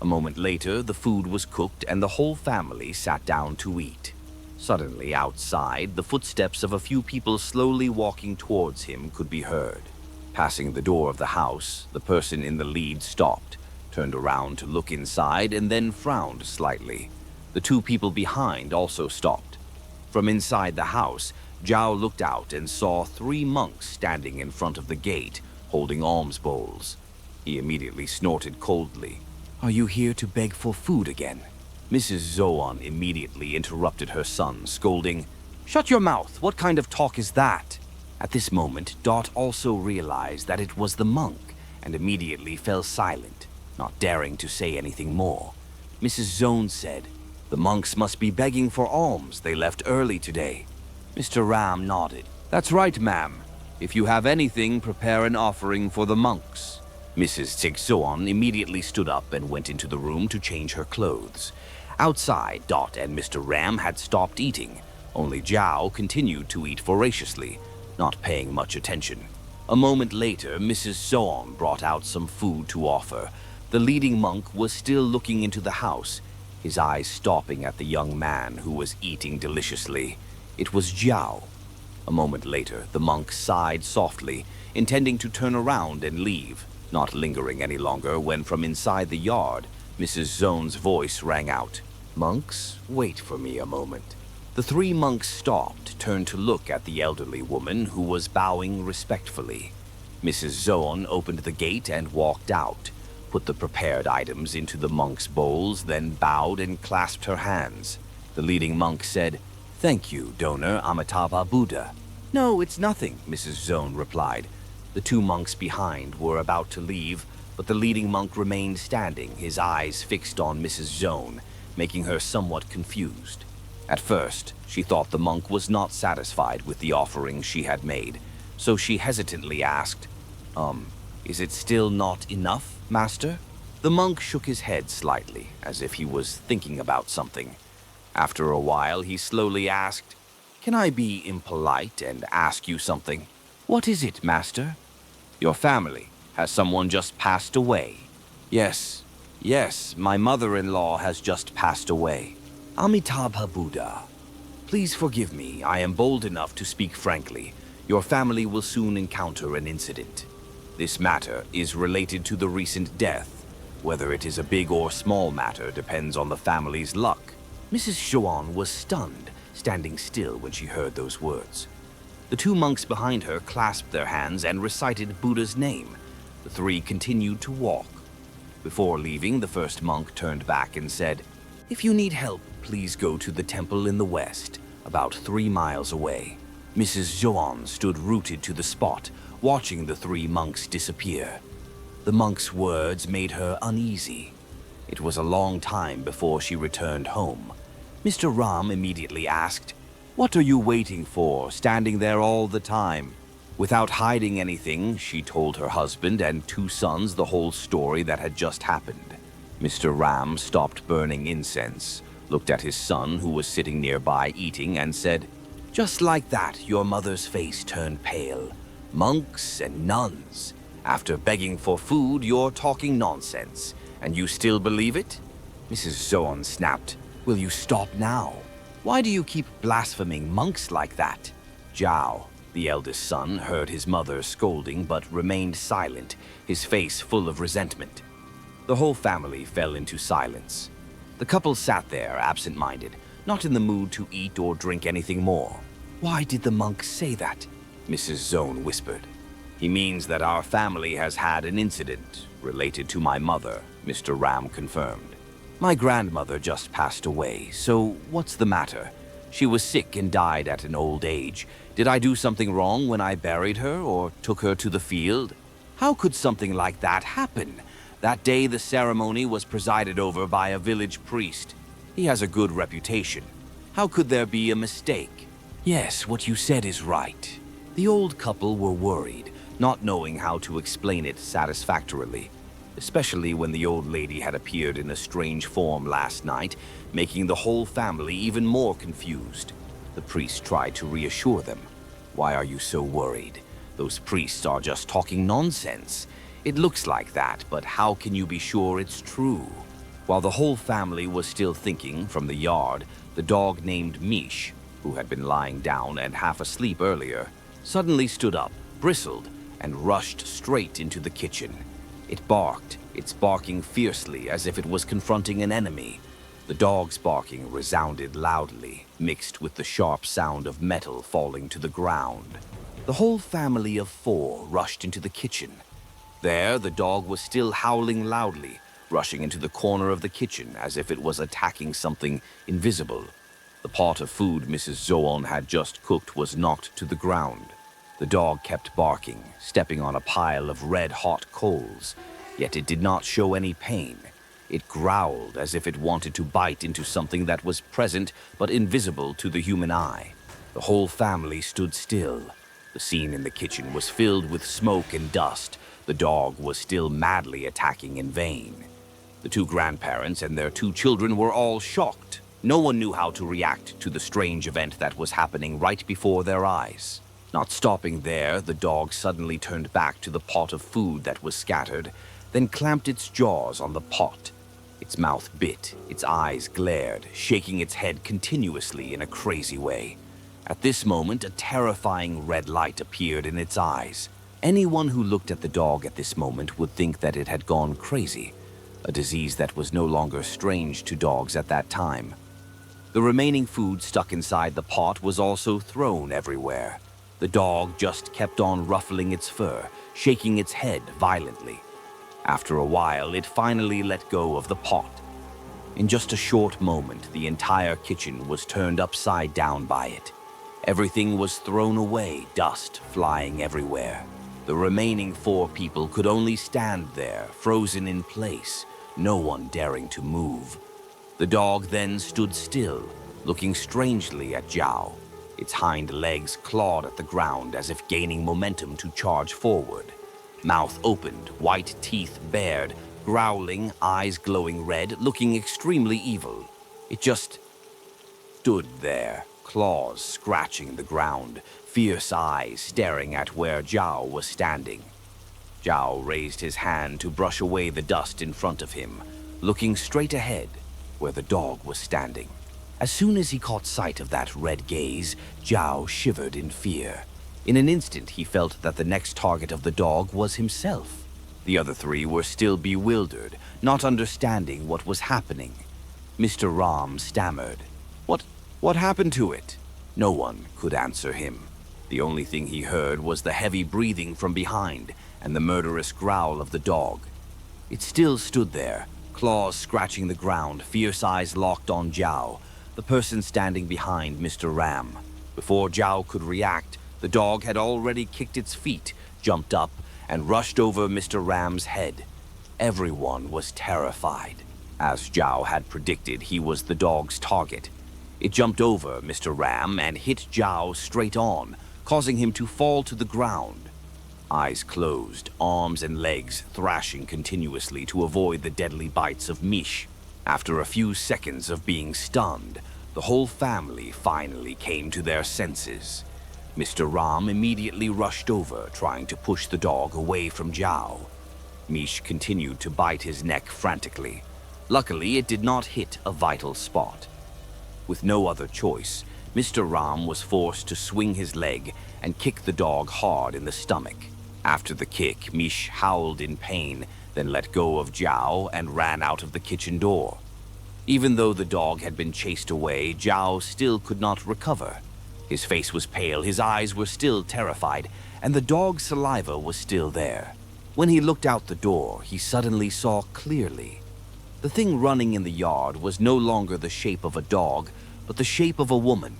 A moment later, the food was cooked and the whole family sat down to eat. Suddenly, outside, the footsteps of a few people slowly walking towards him could be heard. Passing the door of the house, the person in the lead stopped, turned around to look inside, and then frowned slightly. The two people behind also stopped. From inside the house, Zhao looked out and saw 3 monks standing in front of the gate, holding alms bowls. He immediately snorted coldly. "Are you here to beg for food again?" Mrs. Zoon immediately interrupted her son, scolding, "Shut your mouth! What kind of talk is that?" At this moment, Dot also realized that it was the monk and immediately fell silent, not daring to say anything more. Mrs. Zoon said, "The monks must be begging for alms. They left early today." Mr. Ram nodded. "That's right, ma'am. If you have anything, prepare an offering for the monks." Mrs. Zigzuan immediately stood up and went into the room to change her clothes. Outside, Dot and Mr. Ram had stopped eating. Only Zhao continued to eat voraciously, not paying much attention. A moment later, Mrs. Zoon brought out some food to offer. The leading monk was still looking into the house, his eyes stopping at the young man who was eating deliciously. It was Zhao. A moment later, the monk sighed softly, intending to turn around and leave, not lingering any longer when from inside the yard, Mrs. Zone's voice rang out, "Monks, wait for me a moment." The 3 monks stopped, turned to look at the elderly woman who was bowing respectfully. Mrs. Zone opened the gate and walked out, put the prepared items into the monks' bowls, then bowed and clasped her hands. The leading monk said, "Thank you, donor Amitabha Buddha." "No, it's nothing," Mrs. Zone replied. The 2 monks behind were about to leave, but the leading monk remained standing, his eyes fixed on Mrs. Zone, making her somewhat confused. At first, she thought the monk was not satisfied with the offering she had made, so she hesitantly asked, is it still not enough, master? The monk shook his head slightly, as if he was thinking about something. After a while, he slowly asked, "Can I be impolite and ask you something?" "What is it, master?" "Your family. Has someone just passed away?" "Yes, yes, my mother-in-law has just passed away." "Amitabha Buddha. Please forgive me, I am bold enough to speak frankly. Your family will soon encounter an incident. This matter is related to the recent death. Whether it is a big or small matter depends on the family's luck." Mrs. Zhuan was stunned, standing still when she heard those words. The two monks behind her clasped their hands and recited Buddha's name. The three continued to walk. Before leaving, the first monk turned back and said, "If you need help, please go to the temple in the west, about 3 miles away." Mrs. Zhuan stood rooted to the spot, watching the three monks disappear. The monk's words made her uneasy. It was a long time before she returned home. Mr. Ram immediately asked, "What are you waiting for, standing there all the time?" Without hiding anything, she told her husband and 2 sons the whole story that had just happened. Mr. Ram stopped burning incense, looked at his son who was sitting nearby eating, and said, "Just like that, your mother's face turned pale. Monks and nuns. After begging for food, you're talking nonsense. And you still believe it?" Mrs. Zhuan snapped, "Will you stop now? Why do you keep blaspheming monks like that?" Zhao, the eldest son, heard his mother scolding but remained silent, his face full of resentment. The whole family fell into silence. The couple sat there, absent-minded, not in the mood to eat or drink anything more. "Why did the monk say that?" Mrs. Zhuan whispered. "He means that our family has had an incident related to my mother," Mr. Ram confirmed. "My grandmother just passed away, so what's the matter? She was sick and died at an old age. Did I do something wrong when I buried her or took her to the field? How could something like that happen? That day the ceremony was presided over by a village priest. He has a good reputation. How could there be a mistake?" "Yes, what you said is right." The old couple were worried, not knowing how to explain it satisfactorily, especially when the old lady had appeared in a strange form last night, making the whole family even more confused. The priest tried to reassure them. "Why are you so worried? Those priests are just talking nonsense. It looks like that, but how can you be sure it's true?" While the whole family was still thinking, from the yard, the dog named Mish, who had been lying down and half asleep earlier, suddenly stood up, bristled, and rushed straight into the kitchen. It barked, its barking fiercely as if it was confronting an enemy. The dog's barking resounded loudly, mixed with the sharp sound of metal falling to the ground. The whole family of 4 rushed into the kitchen. There, the dog was still howling loudly, rushing into the corner of the kitchen as if it was attacking something invisible. The pot of food Mrs. Zhuan had just cooked was knocked to the ground. The dog kept barking, stepping on a pile of red-hot coals, yet it did not show any pain. It growled as if it wanted to bite into something that was present but invisible to the human eye. The whole family stood still. The scene in the kitchen was filled with smoke and dust. The dog was still madly attacking in vain. The 2 grandparents and their 2 children were all shocked. No one knew how to react to the strange event that was happening right before their eyes. Not stopping there, the dog suddenly turned back to the pot of food that was scattered, then clamped its jaws on the pot. Its mouth bit, its eyes glared, shaking its head continuously in a crazy way. At this moment, a terrifying red light appeared in its eyes. Anyone who looked at the dog at this moment would think that it had gone crazy, a disease that was no longer strange to dogs at that time. The remaining food stuck inside the pot was also thrown everywhere. The dog just kept on ruffling its fur, shaking its head violently. After a while, it finally let go of the pot. In just a short moment, the entire kitchen was turned upside down by it. Everything was thrown away, dust flying everywhere. The remaining 4 people could only stand there, frozen in place, no one daring to move. The dog then stood still, looking strangely at Zhao. Its hind legs clawed at the ground as if gaining momentum to charge forward. Mouth opened, white teeth bared, growling, eyes glowing red, looking extremely evil. It just stood there, claws scratching the ground, fierce eyes staring at where Zhao was standing. Zhao raised his hand to brush away the dust in front of him, looking straight ahead, where the dog was standing. As soon as he caught sight of that red gaze, Zhao shivered in fear. In an instant, he felt that the next target of the dog was himself. The other three were still bewildered, not understanding what was happening. Mr. Ram stammered. What happened to it? No one could answer him. The only thing he heard was the heavy breathing from behind and the murderous growl of the dog. It still stood there, claws scratching the ground, fierce eyes locked on Zhao, the person standing behind Mr. Ram. Before Zhao could react, the dog had already kicked its feet, jumped up, and rushed over Mr. Ram's head. Everyone was terrified. As Zhao had predicted, he was the dog's target. It jumped over Mr. Ram and hit Zhao straight on, causing him to fall to the ground. Eyes closed, arms and legs thrashing continuously to avoid the deadly bites of Mish. After a few seconds of being stunned, the whole family finally came to their senses. Mr. Ram immediately rushed over, trying to push the dog away from Zhao. Mish continued to bite his neck frantically. Luckily, it did not hit a vital spot. With no other choice, Mr. Ram was forced to swing his leg and kick the dog hard in the stomach. After the kick, Mish howled in pain, then let go of Zhao and ran out of the kitchen door. Even though the dog had been chased away, Zhao still could not recover. His face was pale, his eyes were still terrified, and the dog's saliva was still there. When he looked out the door, he suddenly saw clearly. The thing running in the yard was no longer the shape of a dog, but the shape of a woman.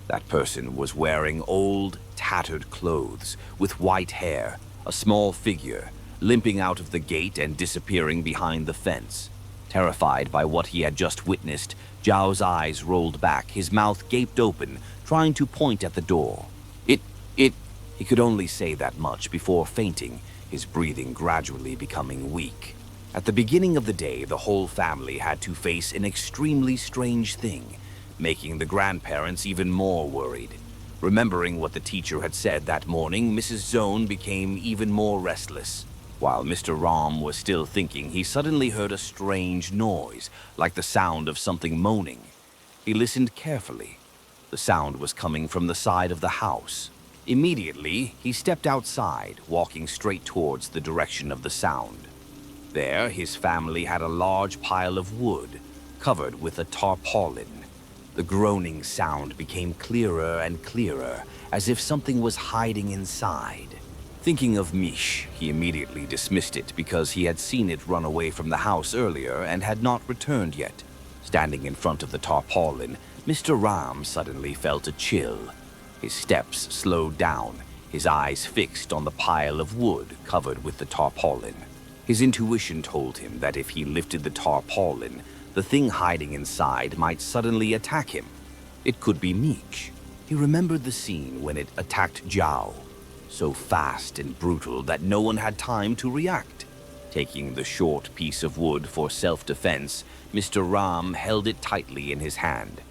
That person was wearing old, tattered clothes, with white hair, a small figure, limping out of the gate and disappearing behind the fence. Terrified by what he had just witnessed, Zhao's eyes rolled back, his mouth gaped open, trying to point at the door. He could only say that much before fainting, his breathing gradually becoming weak. At the beginning of the day, the whole family had to face an extremely strange thing, making the grandparents even more worried. Remembering what the teacher had said that morning, Mrs. Zone became even more restless. While Mr. Ram was still thinking, he suddenly heard a strange noise, like the sound of something moaning. He listened carefully. The sound was coming from the side of the house. Immediately, he stepped outside, walking straight towards the direction of the sound. There, his family had a large pile of wood, covered with a tarpaulin. The groaning sound became clearer and clearer, as if something was hiding inside. Thinking of Mish, he immediately dismissed it because he had seen it run away from the house earlier and had not returned yet. Standing in front of the tarpaulin, Mr. Ram suddenly felt a chill. His steps slowed down, his eyes fixed on the pile of wood covered with the tarpaulin. His intuition told him that if he lifted the tarpaulin, the thing hiding inside might suddenly attack him. It could be Mish. He remembered the scene when it attacked Zhao, so fast and brutal that no one had time to react. Taking the short piece of wood for self-defense, Mr. Ram held it tightly in his hand.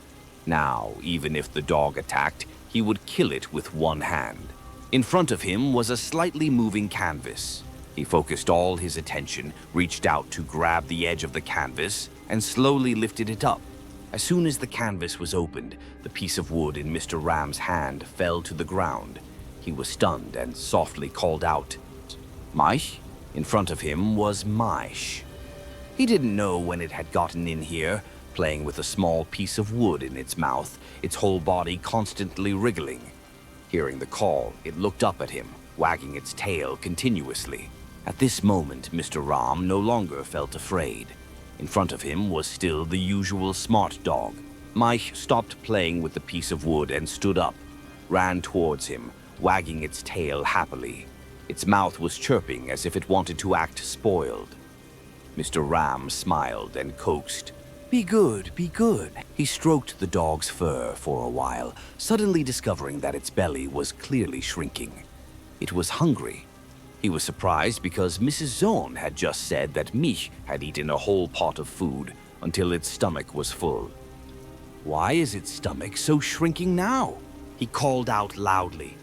Now, even if the dog attacked, he would kill it with one hand. In front of him was a slightly moving canvas. He focused all his attention, reached out to grab the edge of the canvas, and slowly lifted it up. As soon as the canvas was opened, the piece of wood in Mr. Ram's hand fell to the ground. He was stunned and softly called out, "Mish?" In front of him was Mish. He didn't know when it had gotten in here, playing with a small piece of wood in its mouth, its whole body constantly wriggling. Hearing the call, it looked up at him, wagging its tail continuously. At this moment, Mr. Ram no longer felt afraid. In front of him was still the usual smart dog. Mish stopped playing with the piece of wood and stood up, ran towards him, wagging its tail happily. Its mouth was chirping as if it wanted to act spoiled. Mr. Ram smiled and coaxed, Be good, be good. He stroked the dog's fur for a while, suddenly discovering that its belly was clearly shrinking. It was hungry. He was surprised because Mrs. Zorn had just said that Mich had eaten a whole pot of food until its stomach was full. Why is its stomach so shrinking now? He called out loudly.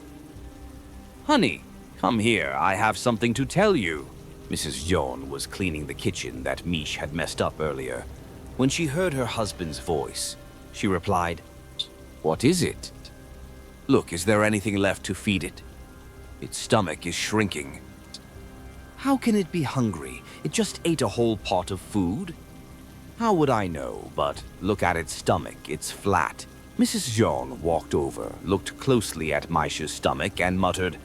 Honey, come here, I have something to tell you. Mrs. Zorn was cleaning the kitchen that Mich had messed up earlier. When she heard her husband's voice, she replied, What is it? Look, is there anything left to feed it? Its stomach is shrinking. How can it be hungry? It just ate a whole pot of food. How would I know? But look at its stomach, it's flat. Mrs. Zorn walked over, looked closely at Maisha's stomach and muttered,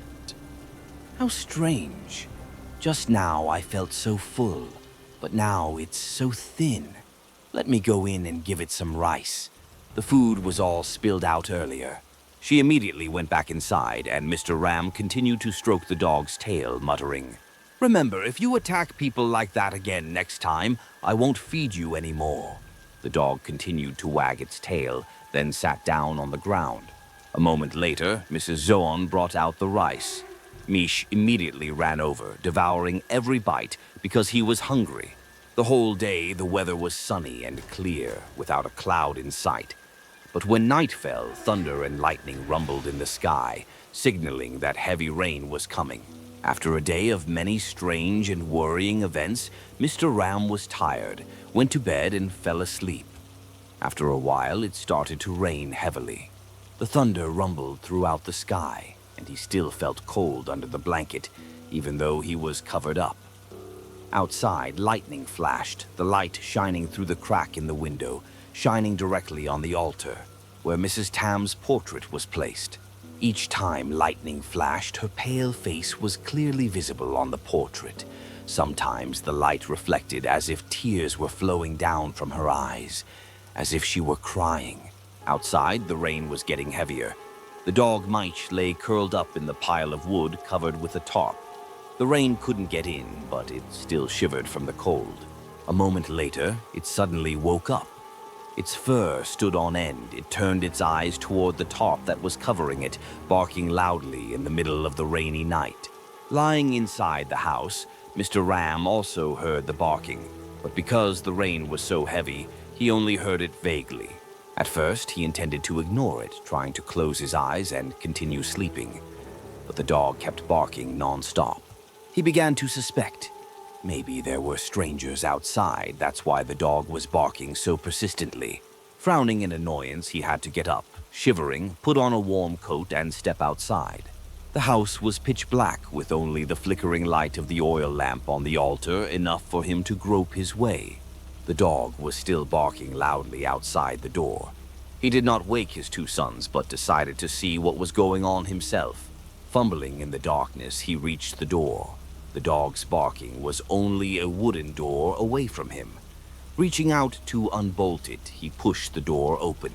How strange. Just now I felt so full, but now it's so thin. Let me go in and give it some rice. The food was all spilled out earlier. She immediately went back inside, and Mr. Ram continued to stroke the dog's tail, muttering, Remember, if you attack people like that again next time, I won't feed you anymore. The dog continued to wag its tail, then sat down on the ground. A moment later, Mrs. Zorn brought out the rice. Mich immediately ran over, devouring every bite because he was hungry. The whole day, the weather was sunny and clear, without a cloud in sight. But when night fell, thunder and lightning rumbled in the sky, signaling that heavy rain was coming. After a day of many strange and worrying events, Mr. Ram was tired, went to bed and fell asleep. After a while, it started to rain heavily. The thunder rumbled throughout the sky, and he still felt cold under the blanket, even though he was covered up. Outside, lightning flashed, the light shining through the crack in the window, shining directly on the altar, where Mrs. Tam's portrait was placed. Each time lightning flashed, her pale face was clearly visible on the portrait. Sometimes the light reflected as if tears were flowing down from her eyes, as if she were crying. Outside, the rain was getting heavier. The dog Mike lay curled up in the pile of wood covered with a tarp. The rain couldn't get in, but it still shivered from the cold. A moment later, it suddenly woke up. Its fur stood on end. It turned its eyes toward the tarp that was covering it, barking loudly in the middle of the rainy night. Lying inside the house, Mr. Ram also heard the barking, but because the rain was so heavy, he only heard it vaguely. At first, he intended to ignore it, trying to close his eyes and continue sleeping. But the dog kept barking non-stop. He began to suspect. Maybe there were strangers outside, that's why the dog was barking so persistently. Frowning in annoyance, he had to get up, shivering, put on a warm coat and step outside. The house was pitch black, with only the flickering light of the oil lamp on the altar enough for him to grope his way. The dog was still barking loudly outside the door. He did not wake his two sons, but decided to see what was going on himself. Fumbling in the darkness, he reached the door. The dog's barking was only a wooden door away from him. Reaching out to unbolt it, he pushed the door open.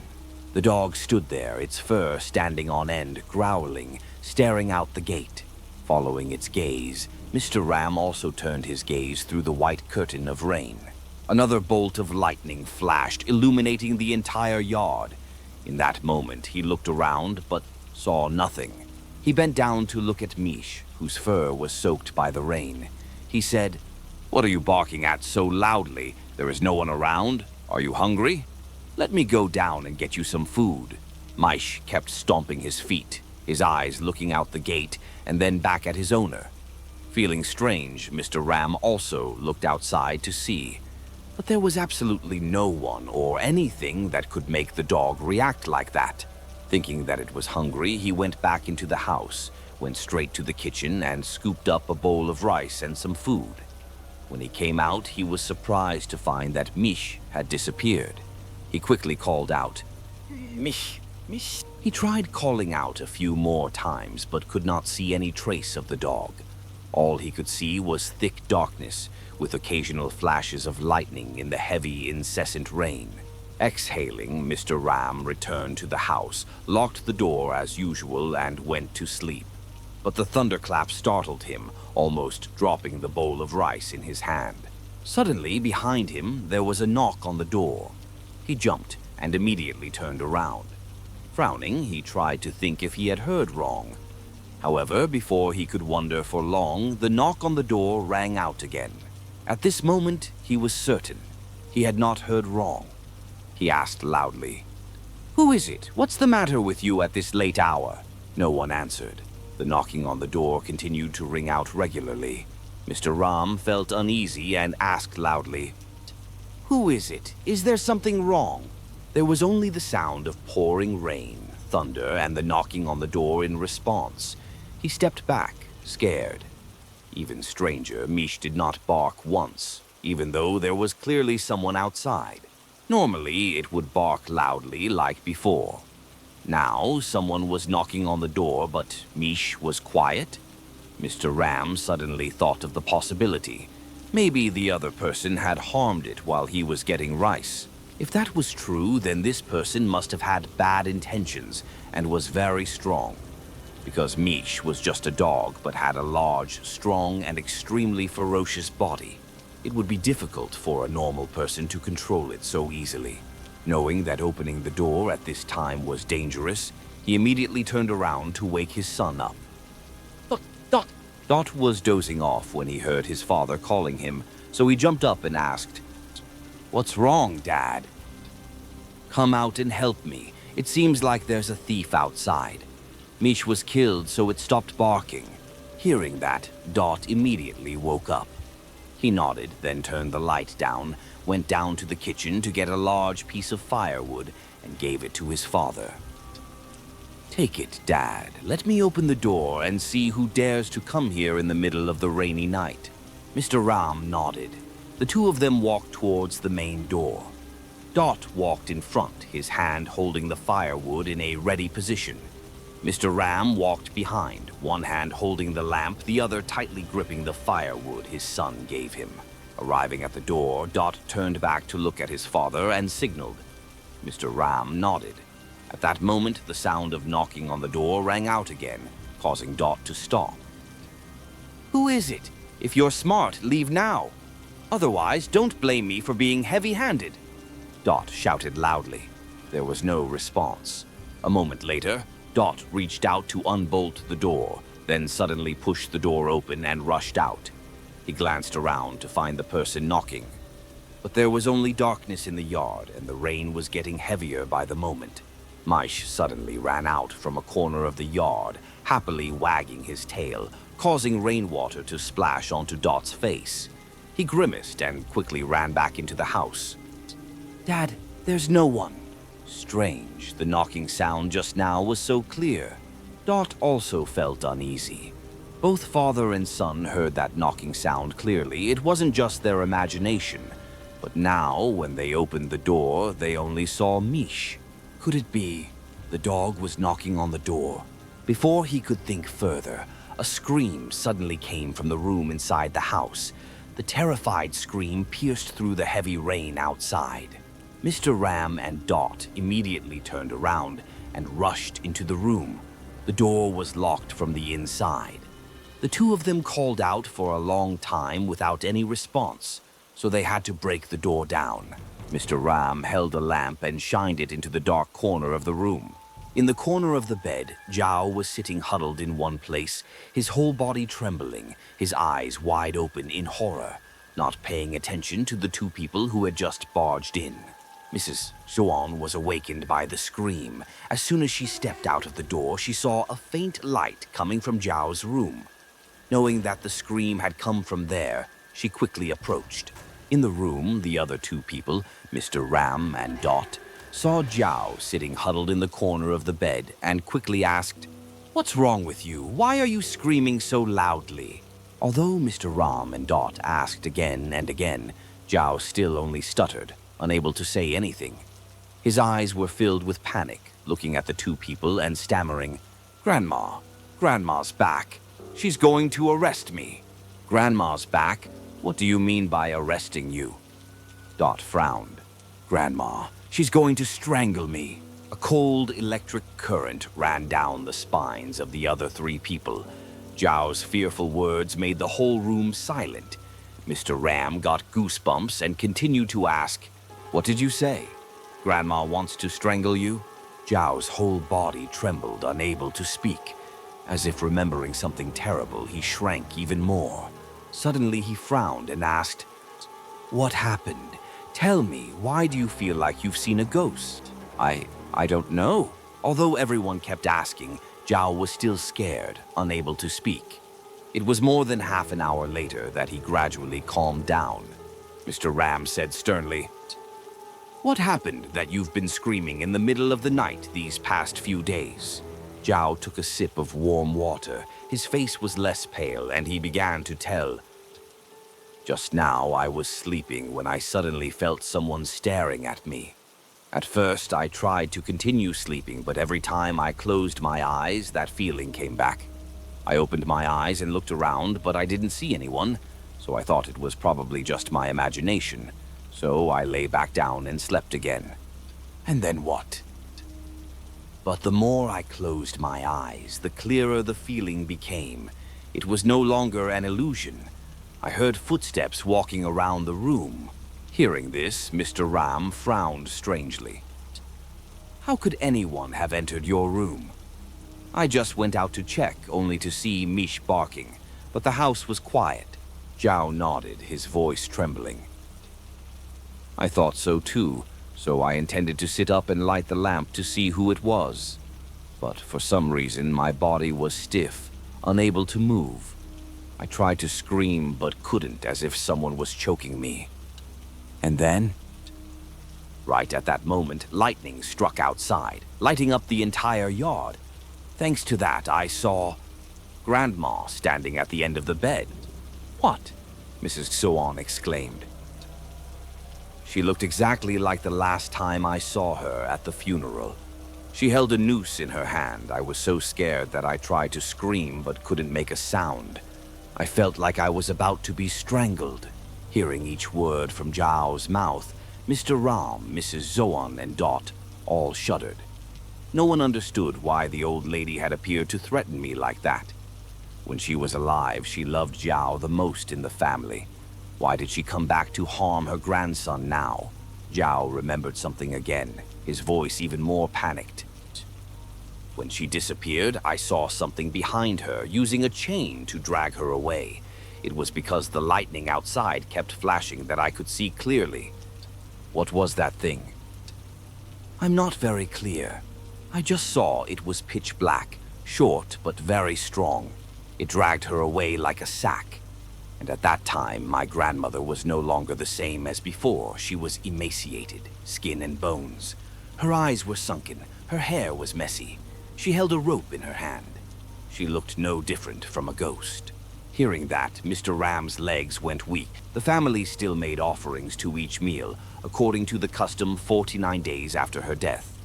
The dog stood there, its fur standing on end, growling, staring out the gate. Following its gaze, Mr. Ram also turned his gaze through the white curtain of rain. Another bolt of lightning flashed, illuminating the entire yard. In that moment, he looked around, but saw nothing. He bent down to look at Mich, whose fur was soaked by the rain. He said, "What are you barking at so loudly? There is no one around. Are you hungry? Let me go down and get you some food." Mich kept stomping his feet, his eyes looking out the gate and then back at his owner. Feeling strange, Mr. Ram also looked outside to see. But there was absolutely no one or anything that could make the dog react like that. Thinking that it was hungry, he went back into the house, went straight to the kitchen and scooped up a bowl of rice and some food. When he came out, he was surprised to find that Mich had disappeared. He quickly called out, "Mich, Mich." He tried calling out a few more times, but could not see any trace of the dog. All he could see was thick darkness, with occasional flashes of lightning in the heavy, incessant rain. Exhaling, Mr. Ram returned to the house, locked the door as usual, and went to sleep. But the thunderclap startled him, almost dropping the bowl of rice in his hand. Suddenly, behind him, there was a knock on the door. He jumped and immediately turned around. Frowning, he tried to think if he had heard wrong. However, before he could wonder for long, the knock on the door rang out again. At this moment, he was certain he had not heard wrong. He asked loudly, "Who is it? What's the matter with you at this late hour?" No one answered. The knocking on the door continued to ring out regularly. Mr. Ram felt uneasy and asked loudly, "Who is it? Is there something wrong?" There was only the sound of pouring rain, thunder, and the knocking on the door in response. He stepped back, scared. Even stranger, Mish did not bark once, even though there was clearly someone outside. Normally, it would bark loudly like before. Now, someone was knocking on the door, but Mish was quiet. Mr. Ram suddenly thought of the possibility. Maybe the other person had harmed it while he was getting rice. If that was true, then this person must have had bad intentions and was very strong. Because Mish was just a dog but had a large, strong, and extremely ferocious body, it would be difficult for a normal person to control it so easily. Knowing that opening the door at this time was dangerous, he immediately turned around to wake his son up. Dot! Dot was dozing off when he heard his father calling him, so he jumped up and asked, "What's wrong, Dad?" "Come out and help me. It seems like there's a thief outside." Mish was killed, so it stopped barking. Hearing that, Dot immediately woke up. He nodded, then turned the light down, went down to the kitchen to get a large piece of firewood, and gave it to his father. "Take it, Dad. Let me open the door and see who dares to come here in the middle of the rainy night." Mr. Ram nodded. The two of them walked towards the main door. Dot walked in front, his hand holding the firewood in a ready position. Mr. Ram walked behind, one hand holding the lamp, the other tightly gripping the firewood his son gave him. Arriving at the door, Dot turned back to look at his father and signaled. Mr. Ram nodded. At that moment, the sound of knocking on the door rang out again, causing Dot to stop. "Who is it? If you're smart, leave now. Otherwise, don't blame me for being heavy-handed," Dot shouted loudly. There was no response. A moment later, Dot reached out to unbolt the door, then suddenly pushed the door open and rushed out. He glanced around to find the person knocking. But there was only darkness in the yard, and the rain was getting heavier by the moment. Mish suddenly ran out from a corner of the yard, happily wagging his tail, causing rainwater to splash onto Dot's face. He grimaced and quickly ran back into the house. "Dad, there's no one." Strange, the knocking sound just now was so clear. Dot also felt uneasy. Both father and son heard that knocking sound clearly. It wasn't just their imagination. But now, when they opened the door, they only saw Mish. Could it be? The dog was knocking on the door. Before he could think further, a scream suddenly came from the room inside the house. The terrified scream pierced through the heavy rain outside. Mr. Ram and Dot immediately turned around and rushed into the room. The door was locked from the inside. The two of them called out for a long time without any response, so they had to break the door down. Mr. Ram held a lamp and shined it into the dark corner of the room. In the corner of the bed, Zhao was sitting huddled in one place, his whole body trembling, his eyes wide open in horror, not paying attention to the two people who had just barged in. Mrs. Zhuan was awakened by the scream. As soon as she stepped out of the door, she saw a faint light coming from Zhao's room. Knowing that the scream had come from there, she quickly approached. In the room, the other two people, Mr. Ram and Dot, saw Zhao sitting huddled in the corner of the bed and quickly asked, "What's wrong with you? Why are you screaming so loudly?" Although Mr. Ram and Dot asked again and again, Zhao still only stuttered, unable to say anything. His eyes were filled with panic, looking at the two people and stammering, Grandma's back. She's going to arrest me." "Grandma's back? What do you mean by arresting you?" Dot frowned. "Grandma, she's going to strangle me." A cold electric current ran down the spines of the other three people. Zhao's fearful words made the whole room silent. Mr. Ram got goosebumps and continued to ask, "What did you say?" Grandma wants to strangle you? Zhao's whole body trembled, unable to speak. As if remembering something terrible, he shrank even more. Suddenly he frowned and asked, "What happened? Tell me, why do you feel like you've seen a ghost?" I don't know. Although everyone kept asking, Zhao was still scared, unable to speak. It was more than half an hour later that he gradually calmed down. Mr. Ram said sternly, "What happened that you've been screaming in the middle of the night these past few days?" Zhao took a sip of warm water. His face was less pale, and he began to tell. "Just now I was sleeping when I suddenly felt someone staring at me. At first I tried to continue sleeping, but every time I closed my eyes, that feeling came back. I opened my eyes and looked around, but I didn't see anyone, so I thought it was probably just my imagination. So I lay back down and slept again. And then what? But the more I closed my eyes, the clearer the feeling became. It was no longer an illusion. I heard footsteps walking around the room. Hearing this, Mr. Ram frowned strangely. How could anyone have entered your room? I just went out to check, only to see Mish barking, but the house was quiet. Zhao nodded, his voice trembling. I thought so too, so I intended to sit up and light the lamp to see who it was. But for some reason, my body was stiff, unable to move. I tried to scream, but couldn't, as if someone was choking me. And then, right at that moment, lightning struck outside, lighting up the entire yard. Thanks to that, I saw Grandma standing at the end of the bed. "What?" Mrs. Soan exclaimed. She looked exactly like the last time I saw her at the funeral. She held a noose in her hand. I was so scared that I tried to scream but couldn't make a sound. I felt like I was about to be strangled. Hearing each word from Zhao's mouth, Mr. Ram, Mrs. Zoan, and Dot all shuddered. No one understood why the old lady had appeared to threaten me like that. When she was alive, she loved Zhao the most in the family. Why did she come back to harm her grandson now? Zhao remembered something again, his voice even more panicked. When she disappeared, I saw something behind her, using a chain to drag her away. It was because the lightning outside kept flashing that I could see clearly. What was that thing? I'm not very clear. I just saw it was pitch black, short but very strong. It dragged her away like a sack. And at that time, my grandmother was no longer the same as before. She was emaciated, skin and bones. Her eyes were sunken, her hair was messy. She held a rope in her hand. She looked no different from a ghost. Hearing that, Mr. Ram's legs went weak. The family still made offerings to each meal, according to the custom 49 days after her death.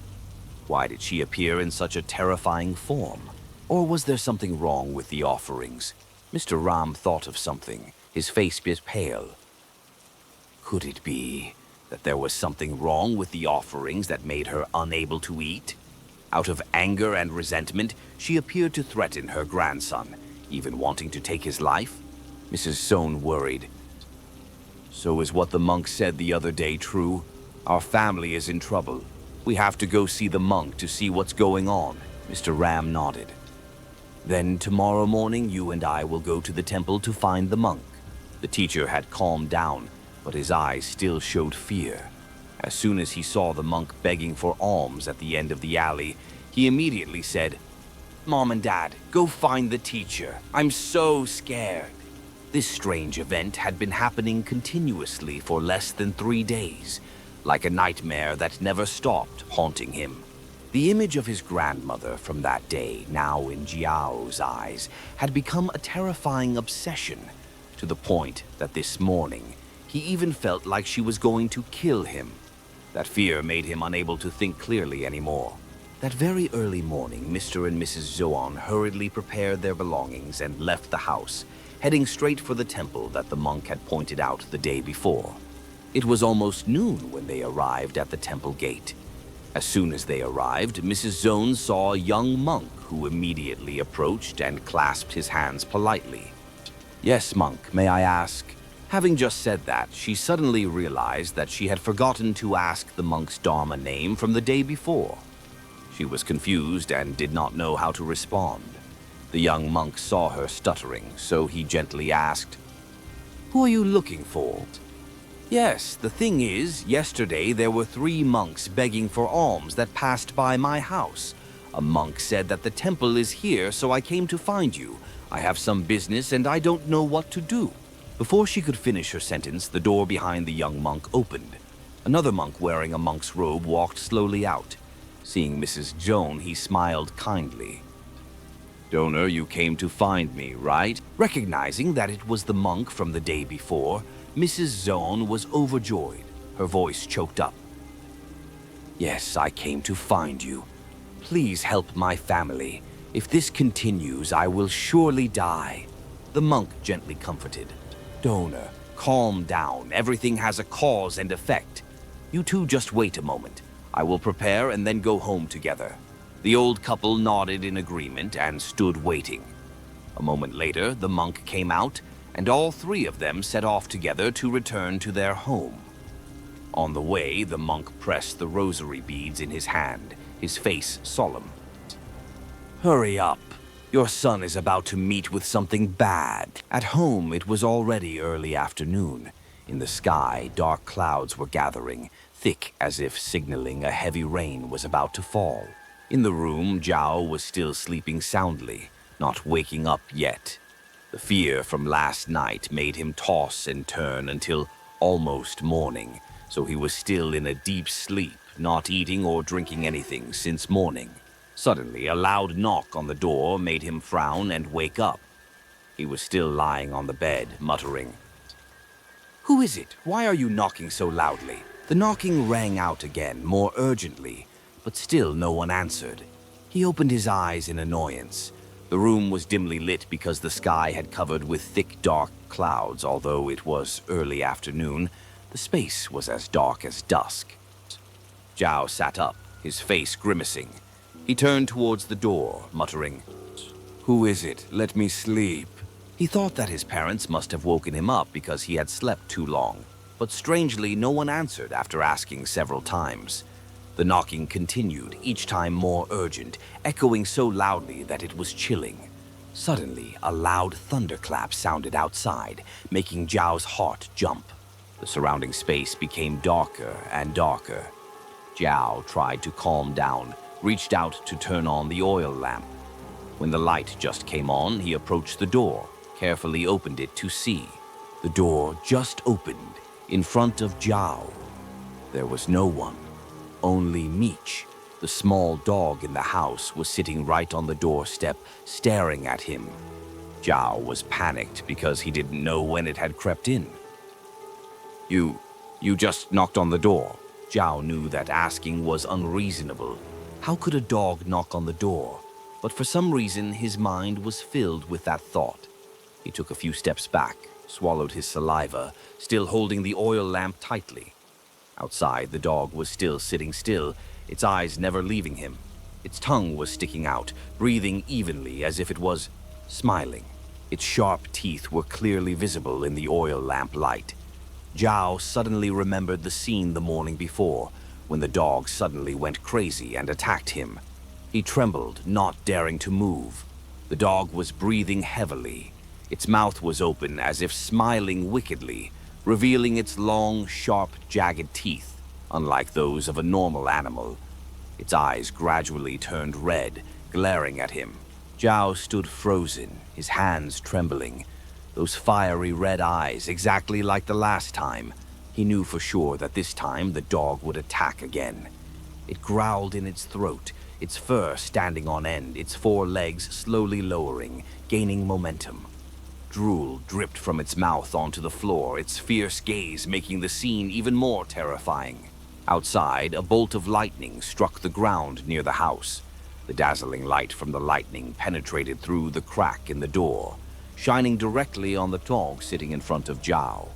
Why did she appear in such a terrifying form? Or was there something wrong with the offerings? Mr. Ram thought of something, his face was pale. Could it be that there was something wrong with the offerings that made her unable to eat? Out of anger and resentment, she appeared to threaten her grandson, even wanting to take his life? Mrs. Sohn worried. So is what the monk said the other day true? Our family is in trouble. We have to go see the monk to see what's going on. Mr. Ram nodded. Then tomorrow morning you and I will go to the temple to find the monk. The teacher had calmed down, but his eyes still showed fear. As soon as he saw the monk begging for alms at the end of the alley, he immediately said, "Mom and Dad, go find the teacher. I'm so scared." This strange event had been happening continuously for less than 3 days, like a nightmare that never stopped haunting him. The image of his grandmother from that day, now in Jiao's eyes, had become a terrifying obsession, to the point that this morning, he even felt like she was going to kill him. That fear made him unable to think clearly anymore. That very early morning, Mr. and Mrs. Zoan hurriedly prepared their belongings and left the house, heading straight for the temple that the monk had pointed out the day before. It was almost noon when they arrived at the temple gate. As soon as they arrived, Mrs. Zoan saw a young monk who immediately approached and clasped his hands politely. "Yes, monk, may I ask, Having just said that, she suddenly realized that she had forgotten to ask the monk's Dharma name from the day before. She was confused and did not know how to respond. The young monk saw her stuttering, so he gently asked, "Who are you looking for?" "Yes, the thing is, yesterday there were 3 monks begging for alms that passed by my house. A monk said that the temple is here, so I came to find you. I have some business and I don't know what to do." Before she could finish her sentence, the door behind the young monk opened. Another monk wearing a monk's robe walked slowly out. Seeing Mrs. Joan, he smiled kindly. "Donor, you came to find me, right?" Recognizing that it was the monk from the day before, Mrs. Zone was overjoyed. Her voice choked up. "Yes, I came to find you. Please help my family. If this continues, I will surely die." The monk gently comforted. "Donor, calm down. Everything has a cause and effect. You two just wait a moment. I will prepare and then go home together." The old couple nodded in agreement and stood waiting. A moment later, the monk came out, and all 3 of them set off together to return to their home. On the way, the monk pressed the rosary beads in his hand, his face solemn. "Hurry up. Your son is about to meet with something bad." At home, it was already early afternoon. In the sky, dark clouds were gathering, thick as if signaling a heavy rain was about to fall. In the room, Zhao was still sleeping soundly, not waking up yet. The fear from last night made him toss and turn until almost morning, so he was still in a deep sleep, not eating or drinking anything since morning. Suddenly, a loud knock on the door made him frown and wake up. He was still lying on the bed, muttering, "Who is it? Why are you knocking so loudly?" The knocking rang out again, more urgently, but still no one answered. He opened his eyes in annoyance. The room was dimly lit because the sky had covered with thick, dark clouds. Although it was early afternoon, the space was as dark as dusk. Zhao sat up, his face grimacing. He turned towards the door, muttering, "Who is it? Let me sleep." He thought that his parents must have woken him up because he had slept too long, but strangely no one answered after asking several times. The knocking continued, each time more urgent, echoing so loudly that it was chilling. Suddenly, a loud thunderclap sounded outside, making Zhao's heart jump. The surrounding space became darker and darker. Zhao tried to calm down, reached out to turn on the oil lamp. When the light just came on, he approached the door, carefully opened it to see. The door just opened, in front of Zhao. There was no one. Only Meech, the small dog in the house, was sitting right on the doorstep, staring at him. Zhao was panicked because he didn't know when it had crept in. You just knocked on the door." Zhao knew that asking was unreasonable. How could a dog knock on the door? But for some reason, his mind was filled with that thought. He took a few steps back, swallowed his saliva, still holding the oil lamp tightly. Outside, the dog was still sitting still, its eyes never leaving him. Its tongue was sticking out, breathing evenly as if it was smiling. Its sharp teeth were clearly visible in the oil lamp light. Zhao suddenly remembered the scene the morning before, when the dog suddenly went crazy and attacked him. He trembled, not daring to move. The dog was breathing heavily. Its mouth was open as if smiling wickedly, revealing its long, sharp, jagged teeth, unlike those of a normal animal. Its eyes gradually turned red, glaring at him. Zhao stood frozen, his hands trembling. Those fiery red eyes, exactly like the last time. He knew for sure that this time the dog would attack again. It growled in its throat, its fur standing on end, its 4 legs slowly lowering, gaining momentum. Drool dripped from its mouth onto the floor, its fierce gaze making the scene even more terrifying. Outside, a bolt of lightning struck the ground near the house. The dazzling light from the lightning penetrated through the crack in the door, shining directly on the dog sitting in front of Zhao.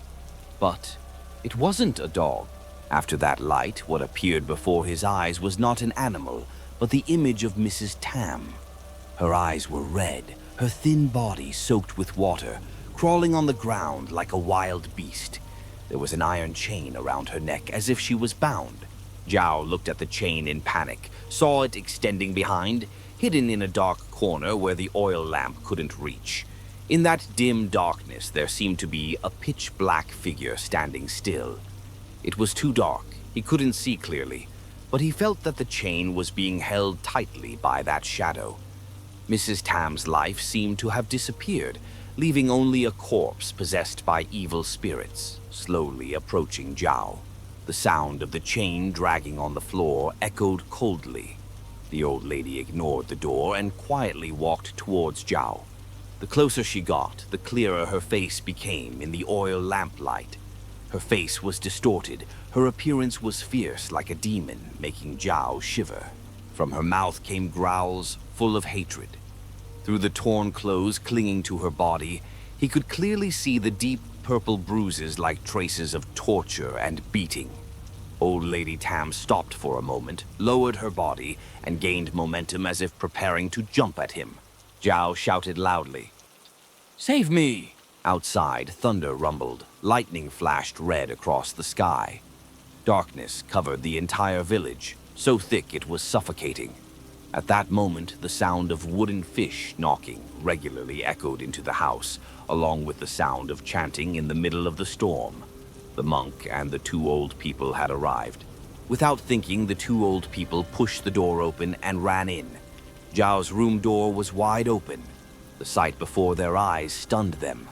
But it wasn't a dog. After that light, what appeared before his eyes was not an animal, but the image of Mrs. Tam. Her eyes were red, her thin body soaked with water, crawling on the ground like a wild beast. There was an iron chain around her neck as if she was bound. Zhao looked at the chain in panic, saw it extending behind, hidden in a dark corner where the oil lamp couldn't reach. In that dim darkness, there seemed to be a pitch-black figure standing still. It was too dark. He couldn't see clearly, but he felt that the chain was being held tightly by that shadow. Mrs. Tam's life seemed to have disappeared, leaving only a corpse possessed by evil spirits, slowly approaching Zhao. The sound of the chain dragging on the floor echoed coldly. The old lady ignored the door and quietly walked towards Zhao. The closer she got, the clearer her face became in the oil lamplight. Her face was distorted, her appearance was fierce like a demon, making Zhao shiver. From her mouth came growls full of hatred. Through the torn clothes clinging to her body, he could clearly see the deep purple bruises like traces of torture and beating. Old Lady Tam stopped for a moment, lowered her body, and gained momentum as if preparing to jump at him. Zhao shouted loudly, "Save me!" Outside, thunder rumbled. Lightning flashed red across the sky. Darkness covered the entire village, so thick it was suffocating. At that moment, the sound of wooden fish knocking regularly echoed into the house, along with the sound of chanting in the middle of the storm. The monk and the two old people had arrived. Without thinking, the two old people pushed the door open and ran in. Zhao's room door was wide open. The sight before their eyes stunned them.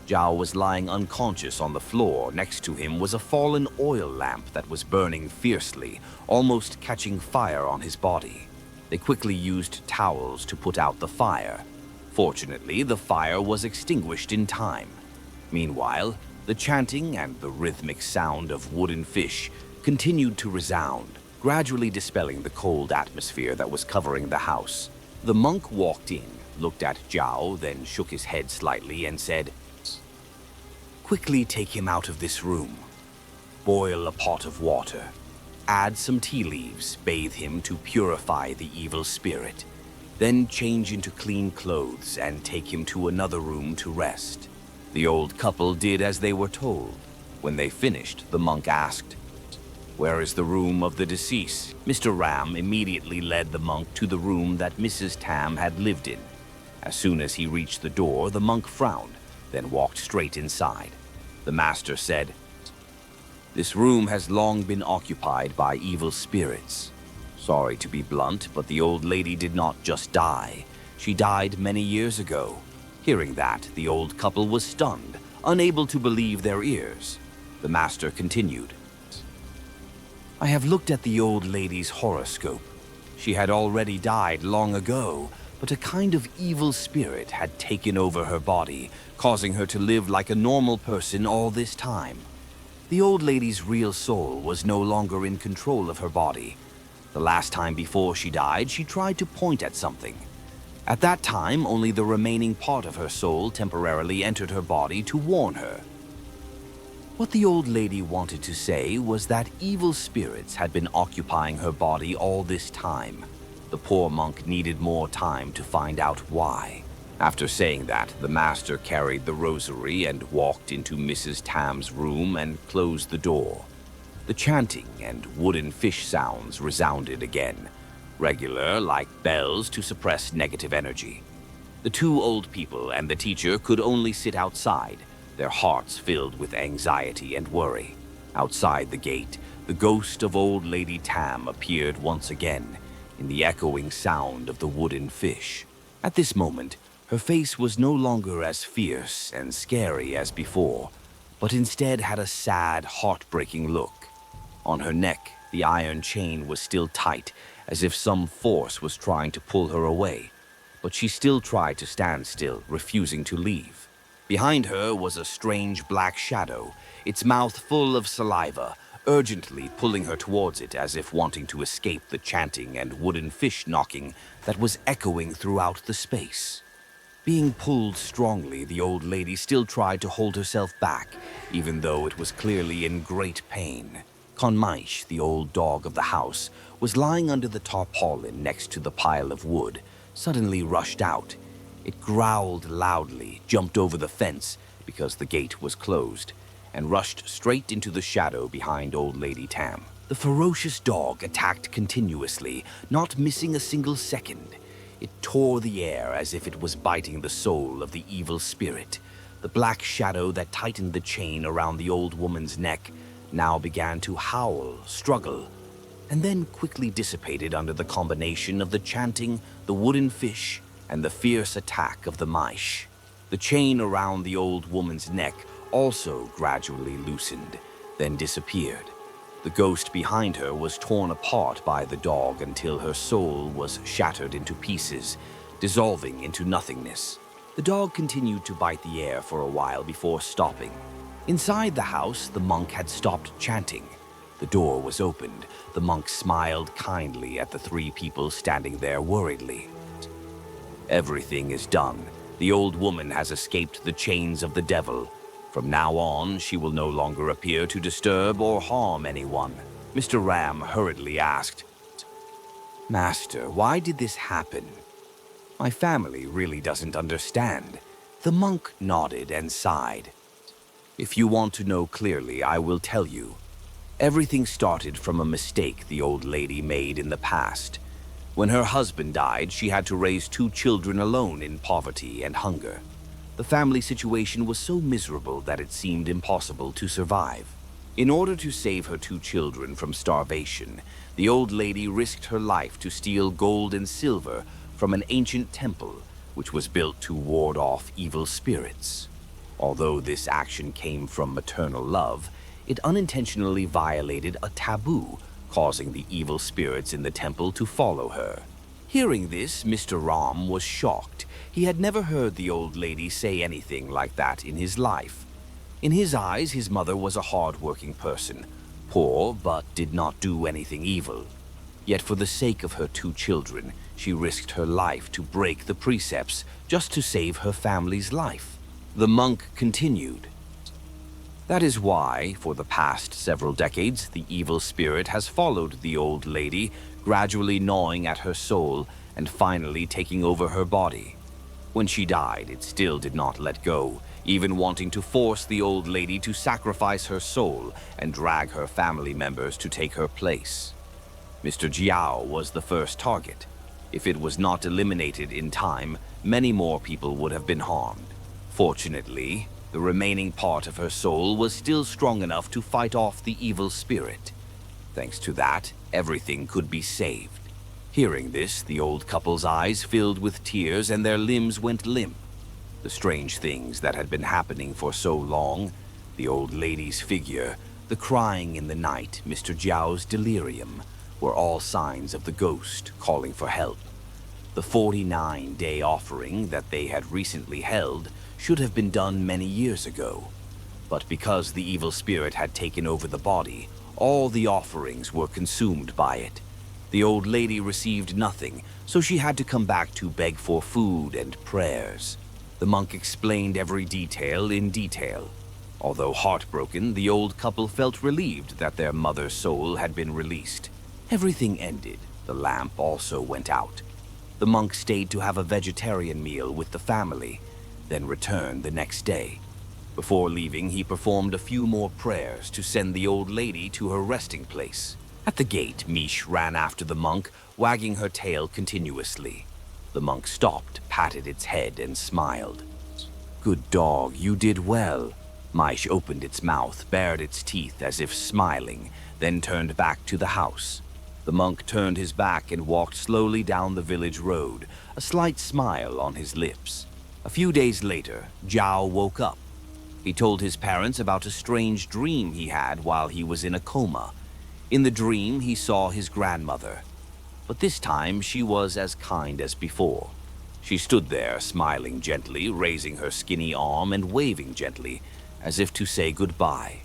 Zhao was lying unconscious on the floor. Next to him was a fallen oil lamp that was burning fiercely, almost catching fire on his body. They quickly used towels to put out the fire. Fortunately, the fire was extinguished in time. Meanwhile, the chanting and the rhythmic sound of wooden fish continued to resound, gradually dispelling the cold atmosphere that was covering the house. The monk walked in, looked at Zhao, then shook his head slightly and said, "Quickly take him out of this room. Boil a pot of water. Add some tea leaves, bathe him to purify the evil spirit. Then change into clean clothes and take him to another room to rest." The old couple did as they were told. When they finished, the monk asked, "Where is the room of the deceased?" Mr. Ram immediately led the monk to the room that Mrs. Tam had lived in. As soon as he reached the door, the monk frowned, then walked straight inside. The master said, "This room has long been occupied by evil spirits. Sorry to be blunt, but the old lady did not just die. She died many years ago." Hearing that, the old couple was stunned, unable to believe their ears. The master continued, "I have looked at the old lady's horoscope. She had already died long ago, but a kind of evil spirit had taken over her body, causing her to live like a normal person all this time. The old lady's real soul was no longer in control of her body. The last time before she died, she tried to point at something. At that time, only the remaining part of her soul temporarily entered her body to warn her." What the old lady wanted to say was that evil spirits had been occupying her body all this time. The poor monk needed more time to find out why. After saying that, the master carried the rosary and walked into Mrs. Tam's room and closed the door. The chanting and wooden fish sounds resounded again, regular like bells to suppress negative energy. The two old people and the teacher could only sit outside, their hearts filled with anxiety and worry. Outside the gate, the ghost of old Lady Tam appeared once again, in the echoing sound of the wooden fish. At this moment, her face was no longer as fierce and scary as before, but instead had a sad, heartbreaking look. On her neck, the iron chain was still tight, as if some force was trying to pull her away, but she still tried to stand still, refusing to leave. Behind her was a strange black shadow, its mouth full of saliva, urgently pulling her towards it as if wanting to escape the chanting and wooden fish knocking that was echoing throughout the space. Being pulled strongly, the old lady still tried to hold herself back, even though it was clearly in great pain. Conmaish, the old dog of the house, was lying under the tarpaulin next to the pile of wood, suddenly rushed out. It growled loudly, jumped over the fence, because the gate was closed, and rushed straight into the shadow behind Old Lady Tam. The ferocious dog attacked continuously, not missing a single second. It tore the air as if it was biting the soul of the evil spirit. The black shadow that tightened the chain around the old woman's neck now began to howl, struggle, and then quickly dissipated under the combination of the chanting, the wooden fish, and the fierce attack of the mice. The chain around the old woman's neck also gradually loosened, then disappeared. The ghost behind her was torn apart by the dog until her soul was shattered into pieces, dissolving into nothingness. The dog continued to bite the air for a while before stopping. Inside the house, the monk had stopped chanting. The door was opened. The monk smiled kindly at the three people standing there worriedly. "Everything is done. The old woman has escaped the chains of the devil. From now on, she will no longer appear to disturb or harm anyone." Mr. Ram hurriedly asked, "Master, why did this happen? My family really doesn't understand." The monk nodded and sighed. "If you want to know clearly, I will tell you. Everything started from a mistake the old lady made in the past. When her husband died, she had to raise 2 children alone in poverty and hunger. The family situation was so miserable that it seemed impossible to survive. In order to save her 2 children from starvation, the old lady risked her life to steal gold and silver from an ancient temple, which was built to ward off evil spirits. Although this action came from maternal love, it unintentionally violated a taboo, causing the evil spirits in the temple to follow her. Hearing this, Mr. Ram was shocked. He had never heard the old lady say anything like that in his life. In his eyes, his mother was a hard-working person, poor but did not do anything evil. Yet for the sake of her 2 children, she risked her life to break the precepts just to save her family's life. The monk continued. That is why, for the past several decades, the evil spirit has followed the old lady, gradually gnawing at her soul and finally taking over her body. When she died, it still did not let go, even wanting to force the old lady to sacrifice her soul and drag her family members to take her place. Mr. Jiao was the first target. If it was not eliminated in time, many more people would have been harmed. Fortunately, the remaining part of her soul was still strong enough to fight off the evil spirit. Thanks to that, everything could be saved. Hearing this, the old couple's eyes filled with tears and their limbs went limp. The strange things that had been happening for so long, the old lady's figure, the crying in the night, Mr. Jiao's delirium, were all signs of the ghost calling for help. The 49-day offering that they had recently held should have been done many years ago. But because the evil spirit had taken over the body, all the offerings were consumed by it. The old lady received nothing, so she had to come back to beg for food and prayers. The monk explained every detail in detail. Although heartbroken, the old couple felt relieved that their mother's soul had been released. Everything ended. The lamp also went out. The monk stayed to have a vegetarian meal with the family, then returned the next day. Before leaving, he performed a few more prayers to send the old lady to her resting place. At the gate, Mish ran after the monk, wagging her tail continuously. The monk stopped, patted its head, and smiled. "Good dog, you did well." Mish opened its mouth, bared its teeth as if smiling, then turned back to the house. The monk turned his back and walked slowly down the village road, a slight smile on his lips. A few days later, Zhao woke up. He told his parents about a strange dream he had while he was in a coma. In the dream, he saw his grandmother, but this time she was as kind as before. She stood there, smiling gently, raising her skinny arm and waving gently, as if to say goodbye.